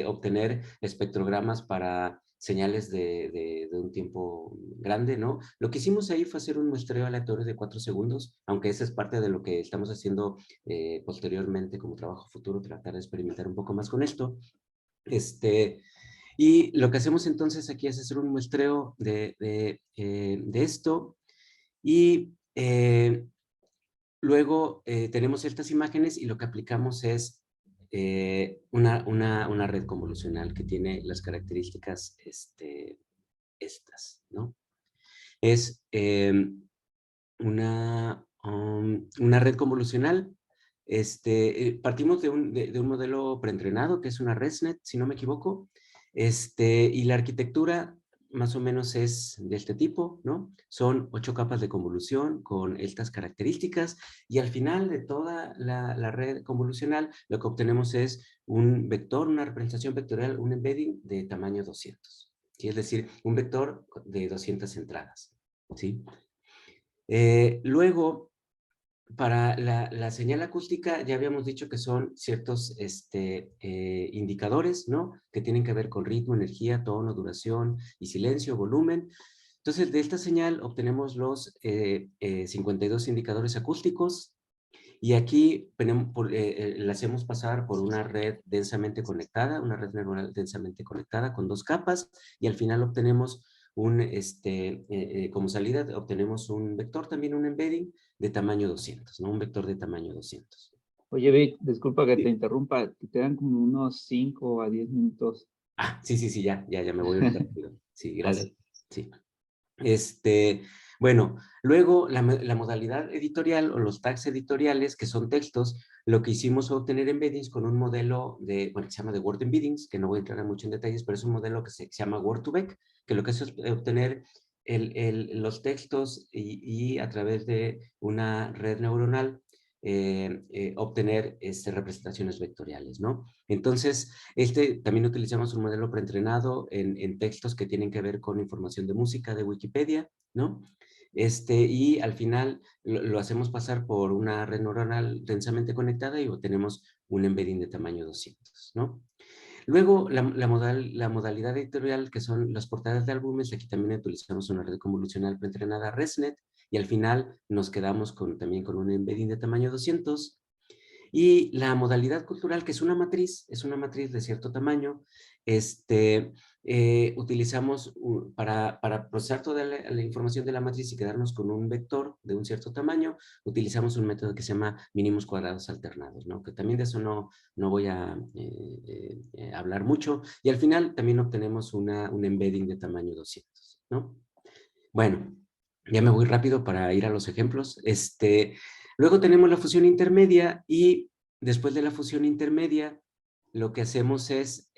Obtener espectrogramas para señales de un tiempo grande, ¿no? Lo que hicimos ahí fue hacer un muestreo aleatorio de 4 segundos, aunque esa es parte de lo que estamos haciendo posteriormente como trabajo futuro, tratar de experimentar un poco más con esto. Y lo que hacemos entonces aquí es hacer un muestreo de esto y luego tenemos ciertas imágenes y lo que aplicamos es una red convolucional que tiene las características estas, ¿no? Es una red convolucional. Partimos de un modelo preentrenado que es una ResNet, si no me equivoco, y la arquitectura más o menos es de este tipo, ¿no? Son 8 capas de convolución con estas características y al final de toda la red convolucional lo que obtenemos es un vector, una representación vectorial, un embedding de tamaño 200, ¿sí? Es decir, un vector de 200 entradas, ¿sí? Luego, para la señal acústica ya habíamos dicho que son ciertos indicadores, ¿no? Que tienen que ver con ritmo, energía, tono, duración y silencio, volumen. Entonces, de esta señal obtenemos los 52 indicadores acústicos y aquí la hacemos pasar por una red densamente conectada, una red neuronal densamente conectada con 2 capas y al final obtenemos como salida obtenemos un vector, también un embedding de tamaño 200, ¿no? Un vector de tamaño 200. Oye, Vic, disculpa que te Sí. interrumpa, te quedan como unos 5 a 10 minutos. Sí, ya me voy ahorita rápido. Sí, gracias. Vale. Sí. Bueno, luego la modalidad editorial o los tags editoriales, que son textos, lo que hicimos fue obtener embeddings con un modelo que se llama de Word Embeddings, que no voy a entrar mucho en detalles, pero es un modelo que se llama Word2Vec, que lo que hace es obtener los textos y a través de una red neuronal obtener representaciones vectoriales, ¿no? Entonces, también utilizamos un modelo preentrenado en textos que tienen que ver con información de música de Wikipedia, ¿no? Y al final lo hacemos pasar por una red neuronal densamente conectada y obtenemos un embedding de tamaño 200, ¿no? Luego, la modalidad editorial, que son las portadas de álbumes, aquí también utilizamos una red convolucional preentrenada ResNet, y al final nos quedamos también con un embedding de tamaño 200. Y la modalidad cultural, que es una matriz de cierto tamaño, utilizamos para procesar toda la información de la matriz y quedarnos con un vector de un cierto tamaño, utilizamos un método que se llama mínimos cuadrados alternados, ¿no? Que también de eso no voy a hablar mucho. Y al final también obtenemos un embedding de tamaño 200, ¿no? Bueno, ya me voy rápido para ir a los ejemplos. Luego tenemos la fusión intermedia y después de la fusión intermedia lo que hacemos es,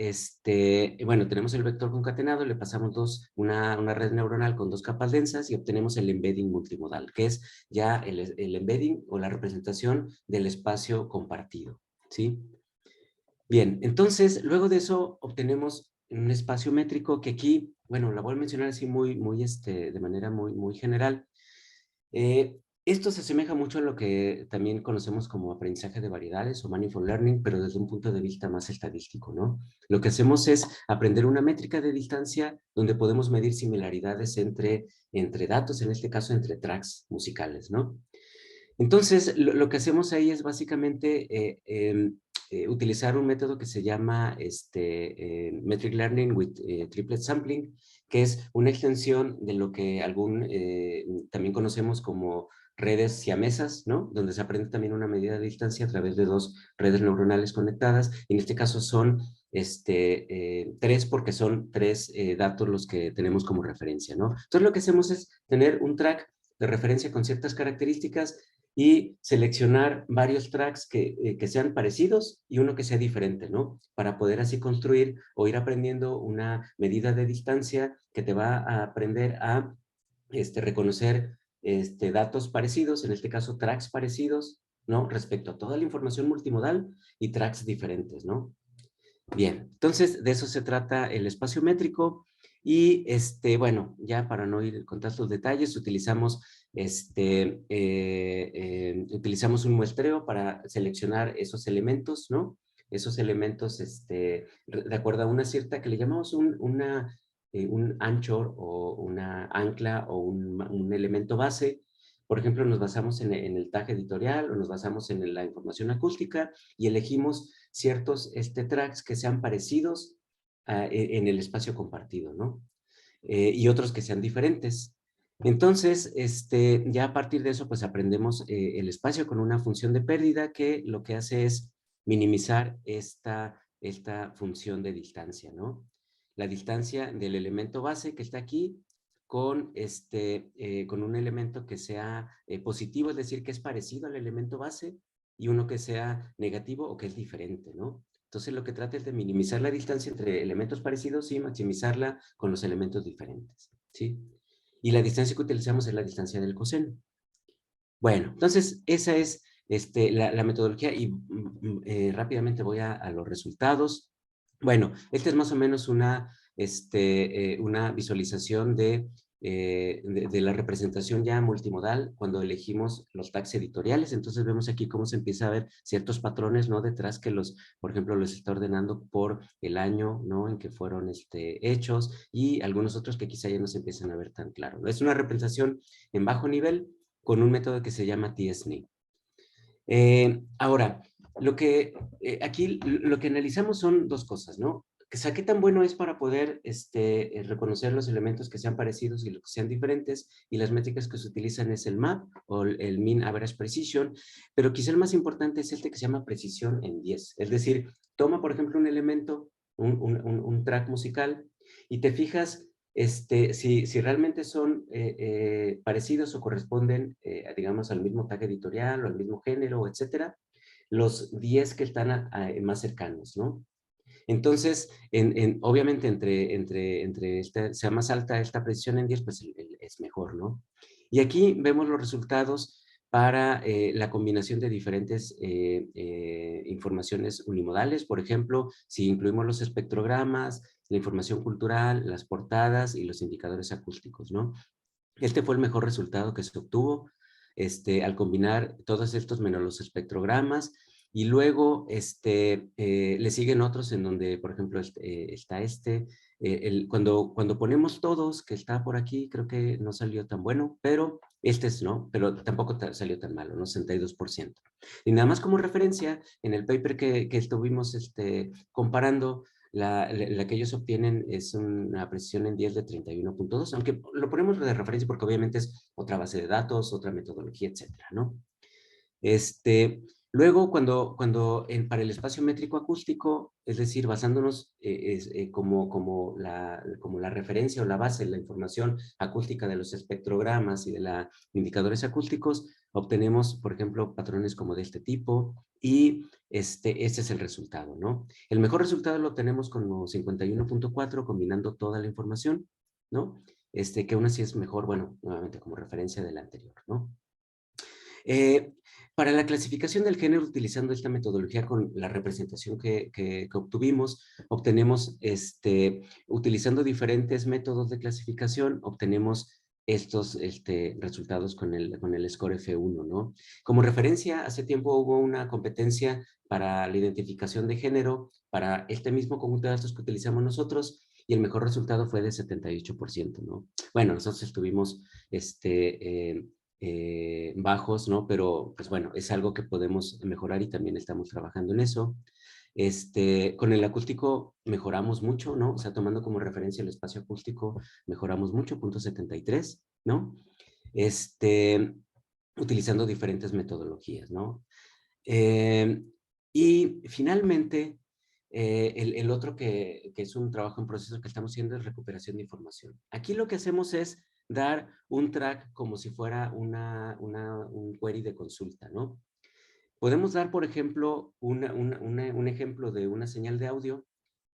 bueno, tenemos el vector concatenado, le pasamos una red neuronal con 2 capas densas y obtenemos el embedding multimodal, que es ya el embedding o la representación del espacio compartido, ¿sí? Bien, entonces, luego de eso obtenemos un espacio métrico que aquí, bueno, la voy a mencionar así de manera muy general. Esto se asemeja mucho a lo que también conocemos como aprendizaje de variedades o Manifold Learning, pero desde un punto de vista más estadístico, ¿no? Lo que hacemos es aprender una métrica de distancia donde podemos medir similaridades entre datos, en este caso entre tracks musicales, ¿no? Entonces, lo que hacemos ahí es básicamente utilizar un método que se llama Metric Learning with Triplet Sampling, que es una extensión de lo que también conocemos como redes siamesas, ¿no? Donde se aprende también una medida de distancia a través de 2 redes neuronales conectadas. En este caso son 3 porque son 3 datos los que tenemos como referencia, ¿no? Entonces, lo que hacemos es tener un track de referencia con ciertas características y seleccionar varios tracks que sean parecidos y uno que sea diferente, ¿no? Para poder así construir o ir aprendiendo una medida de distancia que te va a aprender a reconocer datos parecidos, en este caso tracks parecidos, ¿no? Respecto a toda la información multimodal y tracks diferentes, ¿no? Bien, entonces de eso se trata el espacio métrico y bueno, ya para no ir con tantos detalles, utilizamos utilizamos un muestreo para seleccionar esos elementos, ¿no? Esos elementos, de acuerdo a una cierta que le llamamos un anchor o una ancla o un elemento base. Por ejemplo, nos basamos en el tag editorial o nos basamos en la información acústica y elegimos ciertos tracks que sean parecidos en el espacio compartido, ¿no? Y otros que sean diferentes. Entonces, ya a partir de eso, pues aprendemos el espacio con una función de pérdida que lo que hace es minimizar esta función de distancia, ¿no? La distancia del elemento base que está aquí con, con un elemento que sea positivo, es decir, que es parecido al elemento base, y uno que sea negativo o que es diferente, ¿no? Entonces lo que trata es de minimizar la distancia entre elementos parecidos y maximizarla con los elementos diferentes, ¿sí? Y la distancia que utilizamos es la distancia del coseno. Bueno, entonces esa es la metodología y rápidamente voy a los resultados. Bueno, esta es más o menos una visualización de la representación ya multimodal cuando elegimos los tags editoriales. Entonces vemos aquí cómo se empieza a ver ciertos patrones, ¿no? Detrás que por ejemplo, los está ordenando por el año, ¿no? En que fueron hechos y algunos otros que quizá ya no se empiezan a ver tan claro, ¿no? Es una representación en bajo nivel con un método que se llama TSNE. Ahora, aquí lo que analizamos son dos cosas, ¿no? O sea, ¿qué tan bueno es para poder reconocer los elementos que sean parecidos y los que sean diferentes? Y las métricas que se utilizan es el MAP o el Mean Average Precision, pero quizá el más importante es que se llama precisión en 10. Es decir, toma, por ejemplo, un elemento, un track musical, y te fijas si realmente son parecidos o corresponden, digamos, al mismo tag editorial o al mismo género, etcétera, los 10 que están más cercanos, ¿no? Entonces, obviamente, entre sea más alta esta precisión en 10, pues es mejor, ¿no? Y aquí vemos los resultados para la combinación de diferentes informaciones unimodales. Por ejemplo, si incluimos los espectrogramas, la información cultural, las portadas y los indicadores acústicos, ¿no? Este fue el mejor resultado que se obtuvo al combinar todos estos menos los espectrogramas. Y luego le siguen otros en donde, por ejemplo, está cuando ponemos todos, que está por aquí, creo que no salió tan bueno, pero no, pero tampoco salió tan malo, ¿no? 62%. Y nada más como referencia, en el paper que estuvimos comparando, la que ellos obtienen es una precisión en 10 de 31.2, aunque lo ponemos de referencia porque obviamente es otra base de datos, otra metodología, etcétera, ¿no? Luego, para el espacio métrico acústico, es decir, basándonos como la referencia o la base de la información acústica de los espectrogramas y de los indicadores acústicos, obtenemos, por ejemplo, patrones como de este tipo y este es el resultado, ¿no? El mejor resultado lo obtenemos con 51.4 combinando toda la información, ¿no? Que aún así es mejor, bueno, nuevamente como referencia del anterior, ¿no? Para la clasificación del género, utilizando esta metodología con la representación que obtuvimos, obtenemos, utilizando diferentes métodos de clasificación, obtenemos estos resultados con el score F1, ¿no? Como referencia, hace tiempo hubo una competencia para la identificación de género, para este mismo conjunto de datos que utilizamos nosotros, y el mejor resultado fue de 78%, ¿no? Bueno, nosotros estuvimos, bajos, ¿no? Pero, pues bueno, es algo que podemos mejorar y también estamos trabajando en eso. Con el acústico mejoramos mucho, ¿no? O sea, tomando como referencia el espacio acústico, mejoramos mucho, 0.73, ¿no? Utilizando diferentes metodologías, ¿no? Y finalmente, el otro que es un trabajo en proceso que estamos haciendo es recuperación de información. Aquí lo que hacemos es dar un track como si fuera un query de consulta, ¿no? Podemos dar, por ejemplo, un ejemplo de una señal de audio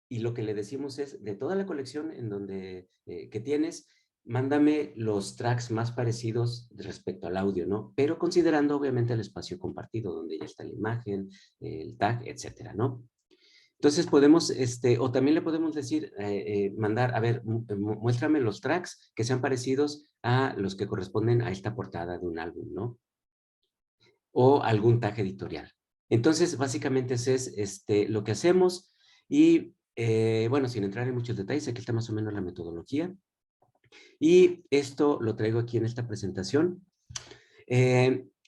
y lo que le decimos es, de toda la colección en donde, que tienes, mándame los tracks más parecidos respecto al audio, ¿no? Pero considerando obviamente el espacio compartido, donde ya está la imagen, el tag, etcétera, ¿no? Entonces podemos, o también le podemos decir, mandar, a ver, muéstrame los tracks que sean parecidos a los que corresponden a esta portada de un álbum, ¿no? O algún tag editorial. Entonces, básicamente ese es lo que hacemos y, bueno, sin entrar en muchos detalles, aquí está más o menos la metodología. Y esto lo traigo aquí en esta presentación.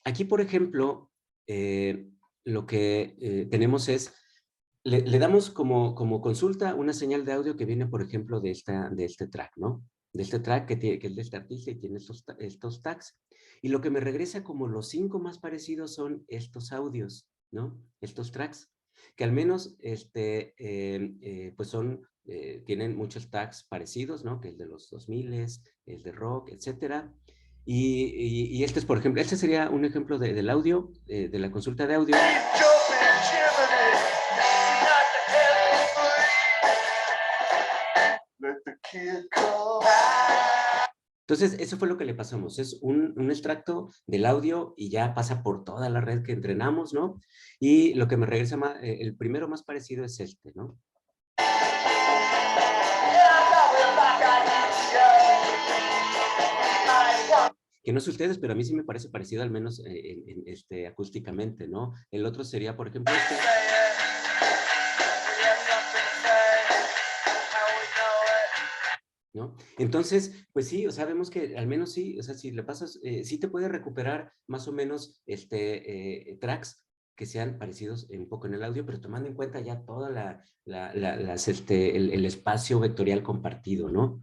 Aquí, por ejemplo, lo que tenemos es, le damos como consulta una señal de audio que viene, por ejemplo, de este track, ¿no? De este track que es de este artista y tiene estos tags. Y lo que me regresa como los 5 más parecidos son estos audios, ¿no? Estos tracks, que al menos pues tienen muchos tags parecidos, ¿no? Que es de los 2000, el de rock, etcétera. Y este es, por ejemplo, este sería un ejemplo del audio, de la consulta de audio. Entonces, eso fue lo que le pasamos. Es un extracto del audio y ya pasa por toda la red que entrenamos, ¿no? Y lo que me regresa más, el primero más parecido es este, ¿no? Que no sé ustedes, pero a mí sí me parece parecido, al menos acústicamente, ¿no? El otro sería, por ejemplo, este. ¿No? Entonces, pues sí, o sea, vemos que al menos sí, o sea, si le pasas, sí te puede recuperar más o menos tracks que sean parecidos un poco en el audio, pero tomando en cuenta ya toda el espacio vectorial compartido, ¿no?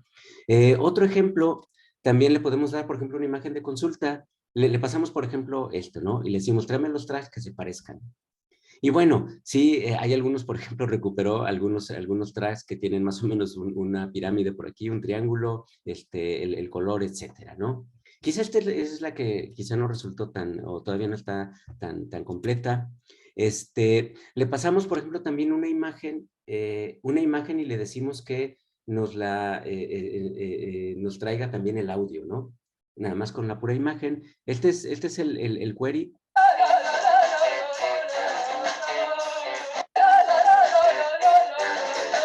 Otro ejemplo, también le podemos dar, por ejemplo, una imagen de consulta, le pasamos, por ejemplo, esto, ¿no? Y le decimos, tráeme los tracks que se parezcan. Y bueno, sí, hay algunos, por ejemplo, recuperó algunos tracks que tienen más o menos una pirámide por aquí, un triángulo, el color, etcétera, ¿no? Quizá esa es la que quizá no resultó o todavía no está tan completa. Le pasamos, por ejemplo, también una imagen y le decimos que nos traiga también el audio, ¿no? Nada más con la pura imagen. Este es el query.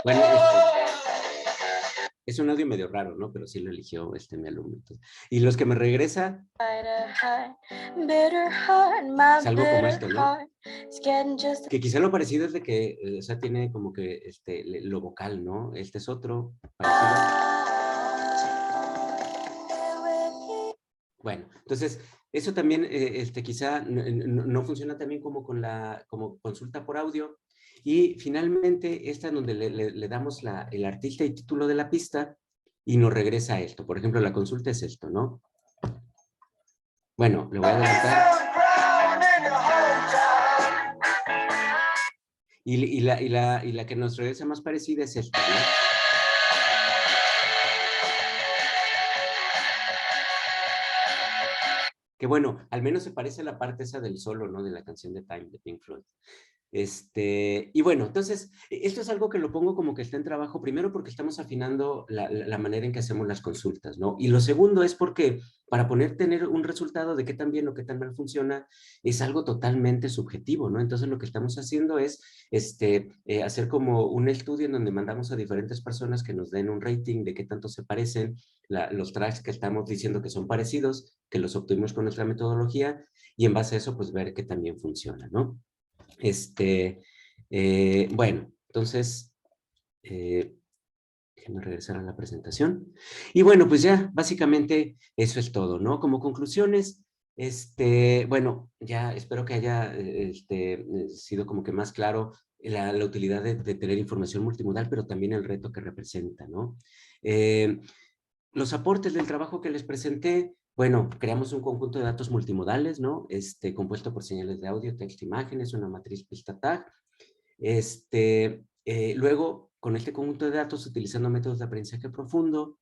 Bueno, es un audio medio raro, ¿no? Pero sí lo eligió mi alumno. Entonces. Y los que me regresa es algo como esto, ¿no? Que quizá lo parecido es de que, o sea, tiene como que lo vocal, ¿no? Este es otro parecido. Bueno, entonces, eso también quizá no funciona también como como consulta por audio. Y finalmente, esta es donde le damos el artista y título de la pista y nos regresa esto. Por ejemplo, la consulta es esto, ¿no? Bueno, le voy a adelantar. Y la que nos regresa más parecida es esta, ¿no? Que bueno, al menos se parece a la parte esa del solo, ¿no? De la canción de Time de Pink Floyd. Y bueno, entonces, esto es algo que lo pongo como que está en trabajo, primero porque estamos afinando la manera en que hacemos las consultas, ¿no? Y lo segundo es porque para tener un resultado de qué tan bien o qué tan mal funciona, es algo totalmente subjetivo, ¿no? Entonces lo que estamos haciendo es hacer como un estudio en donde mandamos a diferentes personas que nos den un rating de qué tanto se parecen los tracks que estamos diciendo que son parecidos, que los obtuvimos con nuestra metodología, y en base a eso, pues ver que también funciona, ¿no? Bueno, entonces, déjenme regresar a la presentación. Y bueno, pues ya, básicamente eso es todo, ¿no? Como conclusiones, bueno, ya espero que haya sido como que más claro la utilidad de tener información multimodal, pero también el reto que representa, ¿no? Los aportes del trabajo que les presenté, bueno, creamos un conjunto de datos multimodales, ¿no? Compuesto por señales de audio, texto, imágenes, una matriz pista tag. Luego, con este conjunto de datos, utilizando métodos de aprendizaje profundo,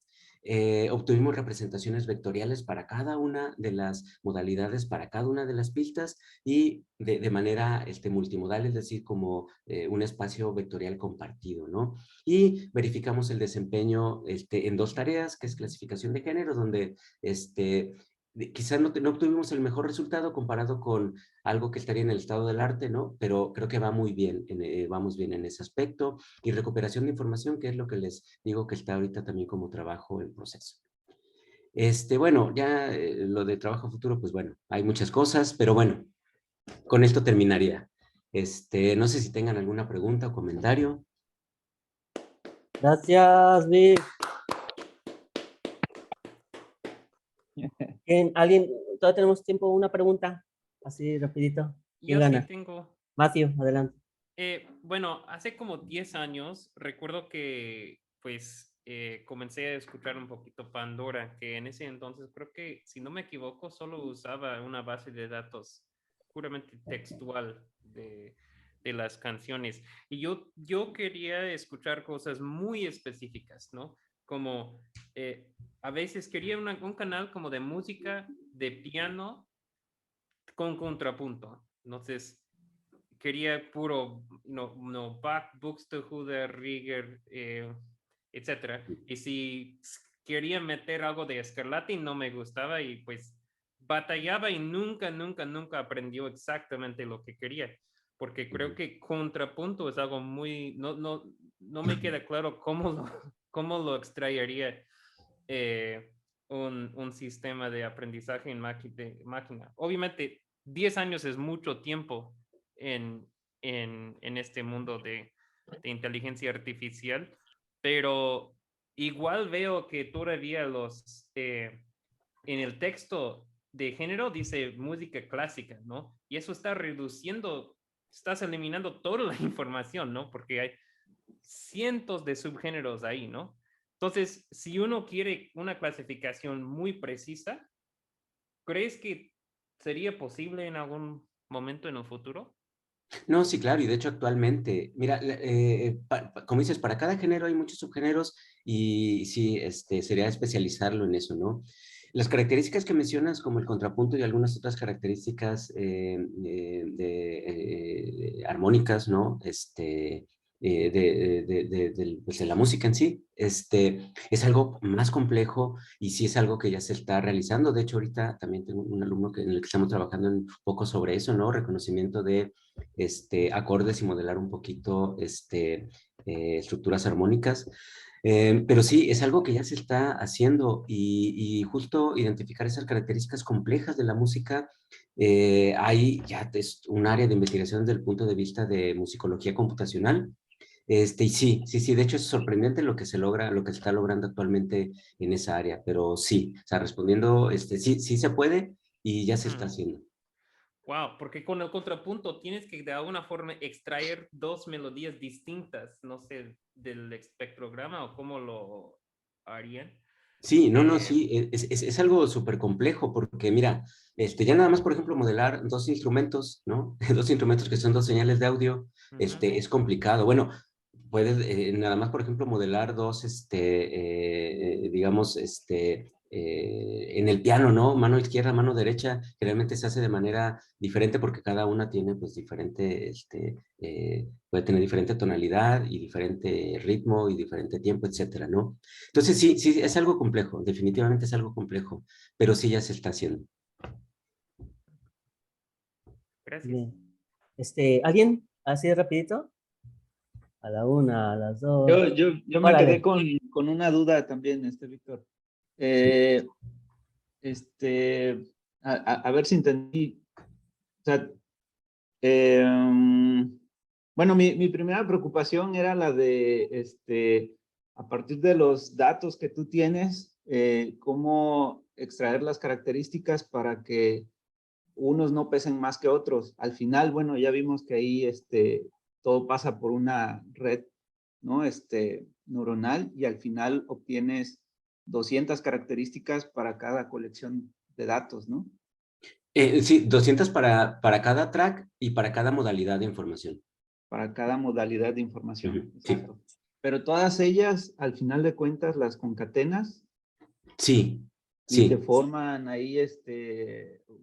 obtuvimos representaciones vectoriales para cada una de las modalidades, para cada una de las pistas y de manera multimodal, es decir, como un espacio vectorial compartido, ¿no? Y verificamos el desempeño en 2 tareas, que es clasificación de género, donde quizás no obtuvimos el mejor resultado comparado con algo que estaría en el estado del arte, ¿no? Pero creo que va muy bien, vamos bien en ese aspecto. Y recuperación de información, que es lo que les digo que está ahorita también como trabajo en proceso. Bueno, ya lo de trabajo futuro, pues bueno, hay muchas cosas, pero bueno, con esto terminaría. No sé si tengan alguna pregunta o comentario. Gracias, Vic. ¿Alguien? Todavía tenemos tiempo, una pregunta, así rapidito. ¿Quién Yo sí gana? tengo. Matthew, adelante. Bueno, hace como 10 años recuerdo que pues comencé a escuchar un poquito Pandora, que en ese entonces creo que, si no me equivoco, solo usaba una base de datos puramente textual de las canciones. Y yo quería escuchar cosas muy específicas, ¿no? Como a veces quería un canal como de música, de piano, con contrapunto. Entonces, quería puro, no Bach, Buxtehude, Rieger, etc. Y si quería meter algo de Scarlatti, no me gustaba y pues batallaba y nunca aprendió exactamente lo que quería. Porque creo que contrapunto es algo muy, no me queda claro cómo lo extraería un sistema de aprendizaje en máquina. Obviamente, 10 años es mucho tiempo en este mundo de inteligencia artificial, pero igual veo que todavía en el texto de género dice música clásica, ¿no? Y eso está reduciendo, estás eliminando toda la información, ¿no? Porque hay cientos de subgéneros ahí, ¿no? Entonces, si uno quiere una clasificación muy precisa, ¿crees que sería posible en algún momento en el futuro? No, sí, claro, y de hecho actualmente, mira, como dices, para cada género hay muchos subgéneros y sí, sería especializarlo en eso, ¿no? Las características que mencionas, como el contrapunto y algunas otras características armónicas, ¿no? Pues de la música en sí, es algo más complejo y sí es algo que ya se está realizando. De hecho, ahorita también tengo un alumno en el que estamos trabajando un poco sobre eso, ¿no? Reconocimiento de acordes y modelar un poquito estructuras armónicas. Pero sí, es algo que ya se está haciendo y justo identificar esas características complejas de la música. Hay ya es un área de investigación desde el punto de vista de musicología computacional. Y sí, de hecho es sorprendente lo que se logra, lo que se está logrando actualmente en esa área, pero sí, o sea, respondiendo, sí se puede y ya se está haciendo. Wow, porque con el contrapunto tienes que de alguna forma extraer 2 melodías distintas, no sé, del espectrograma o cómo lo harían. Sí, no, sí, es algo súper complejo porque mira, ya nada más, por ejemplo, modelar 2 instrumentos, ¿no? 2 instrumentos que son 2 señales de audio, es complicado. Bueno, puedes nada más, por ejemplo, modelar 2, digamos, en el piano, ¿no? Mano izquierda, mano derecha, que realmente se hace de manera diferente porque cada una tiene, pues, diferente, puede tener diferente tonalidad y diferente ritmo y diferente tiempo, etcétera, ¿no? Entonces sí, es algo complejo, definitivamente es algo complejo, pero sí ya se está haciendo. Gracias. Bien. ¿Alguien? Así de rapidito. A la 1, a las 2. Yo me Órale. quedé con una duda también, Víctor. A ver si entendí. O sea, bueno, mi primera preocupación era la de, a partir de los datos que tú tienes, cómo extraer las características para que unos no pesen más que otros. Al final, bueno, ya vimos que ahí todo pasa por una red, ¿no? Neuronal y al final obtienes 200 características para cada colección de datos, ¿no? Sí, 200 para cada track y para cada modalidad de información. Para cada modalidad de información. Sí. Exacto. Pero todas ellas, al final de cuentas, las concatenas Sí, y sí, te forman ahí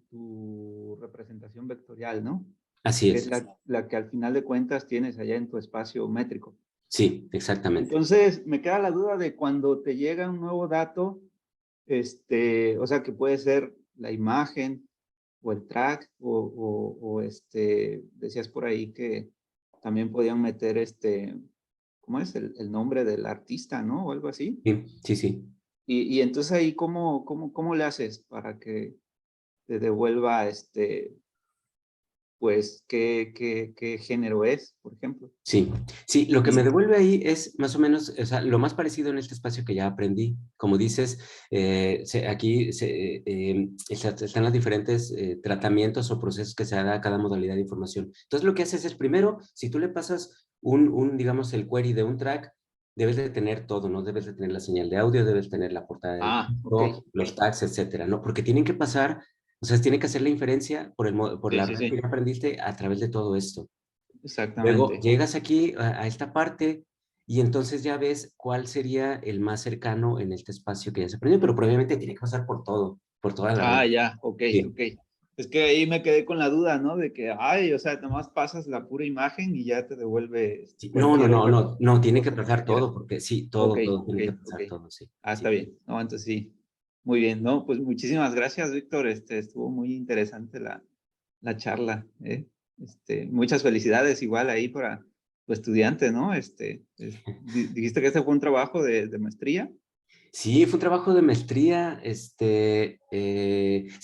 tu representación vectorial, ¿no? así Que es es. la que al final de cuentas tienes allá en tu espacio métrico. Sí, exactamente. Entonces, me queda la duda de cuando te llega un nuevo dato, o sea, que puede ser la imagen o el track, decías por ahí que también podían meter ¿cómo es? El nombre del artista, ¿no? O algo así. Sí, sí, sí. Y entonces ahí, ¿cómo le haces para que te devuelva, pues, qué género es, por ejemplo? Sí, sí, lo que me devuelve ahí es más o menos, o sea, lo más parecido en este espacio que ya aprendí. Como dices, están los diferentes tratamientos o procesos que se da a cada modalidad de información. Entonces, lo que haces es, primero, si tú le pasas digamos, el query de un track, debes de tener todo, ¿no? Debes de tener la señal de audio, debes tener la portada del Ah, ok. disco, los tags, etcétera, ¿no? Porque tienen que pasar, o sea, tiene que hacer la inferencia por Sí, la sí, red que sí, ya aprendiste a través de todo esto. Luego exactamente. llegas aquí a esta parte y entonces ya ves cuál sería el más cercano en este espacio que ya se aprendió, pero previamente tiene que pasar por todo, por toda la red. Ah, ya, ok, Sí. ok. Es que ahí me quedé con la duda, ¿no? De que, ay, o sea, nomás pasas la pura imagen y ya te devuelve Sí. No, no, cualquier no, otra no, no, tiene que cosa que tú pasar quieras. todo, porque sí, Ok, todo ok, tiene que ok. pasar todo, sí. Ah, está Sí. bien. No, entonces sí. Muy bien, ¿no? Pues muchísimas gracias, Víctor. Estuvo muy interesante la charla, ¿eh? Muchas felicidades igual ahí para tu estudiante, ¿no? Dijiste que este fue un trabajo de maestría. Sí, fue un trabajo de maestría. Sí,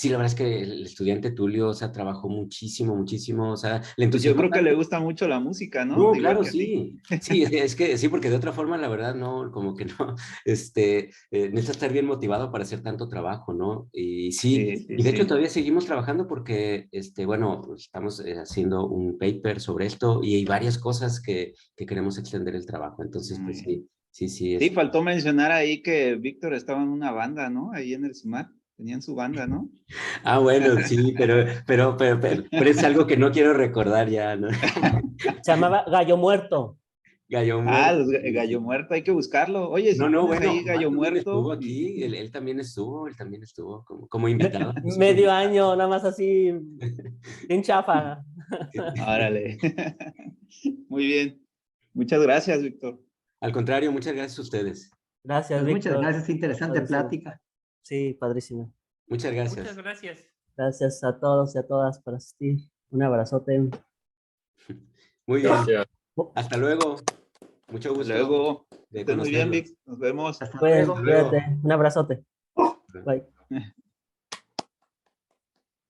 la verdad es que el estudiante Tulio, o sea, trabajó muchísimo, muchísimo, o sea, le Pues yo entusiasmó creo que le tanto. gusta mucho la música, ¿no? No, Igual claro, que a ti. sí. Sí, es que sí, porque de otra forma, la verdad, no, como que no, necesita estar bien motivado para hacer tanto trabajo, ¿no? Y sí, Sí, sí, y de hecho sí. todavía seguimos trabajando porque, bueno, estamos haciendo un paper sobre esto y hay varias cosas que queremos extender el trabajo. Entonces, Muy pues bien. sí, sí, sí. Sí, faltó mencionar ahí que Víctor estaba en una banda, ¿no? Ahí en el CIMAT. Tenían su banda, ¿no? Ah, bueno, sí, pero es algo que no quiero recordar ya, ¿no? Se llamaba Gallo Muerto. Gallo Ah, Muerto. Sí, Gallo sí. Muerto, hay que buscarlo. Oye, si No, no, pones bueno, ahí Omar Gallo también estuvo Muerto aquí, él también estuvo como invitado. Súper Medio invitado. año, nada más así, bien chafa. Órale. Muy bien. Muchas gracias, Víctor. Al contrario, muchas gracias a ustedes. Gracias, Pues muchas Víctor. gracias, interesante Padrísimo. plática. Sí, padrísimo. Muchas Muchas gracias. gracias. Gracias a todos y a todas por asistir. Un abrazote. Muy bien. Hasta luego. Mucho Hasta gusto luego. Que de estés muy bien, conocerlos. Vic. Nos vemos. Hasta Pues, Hasta luego. luego. cuídate. Un abrazote. Bye.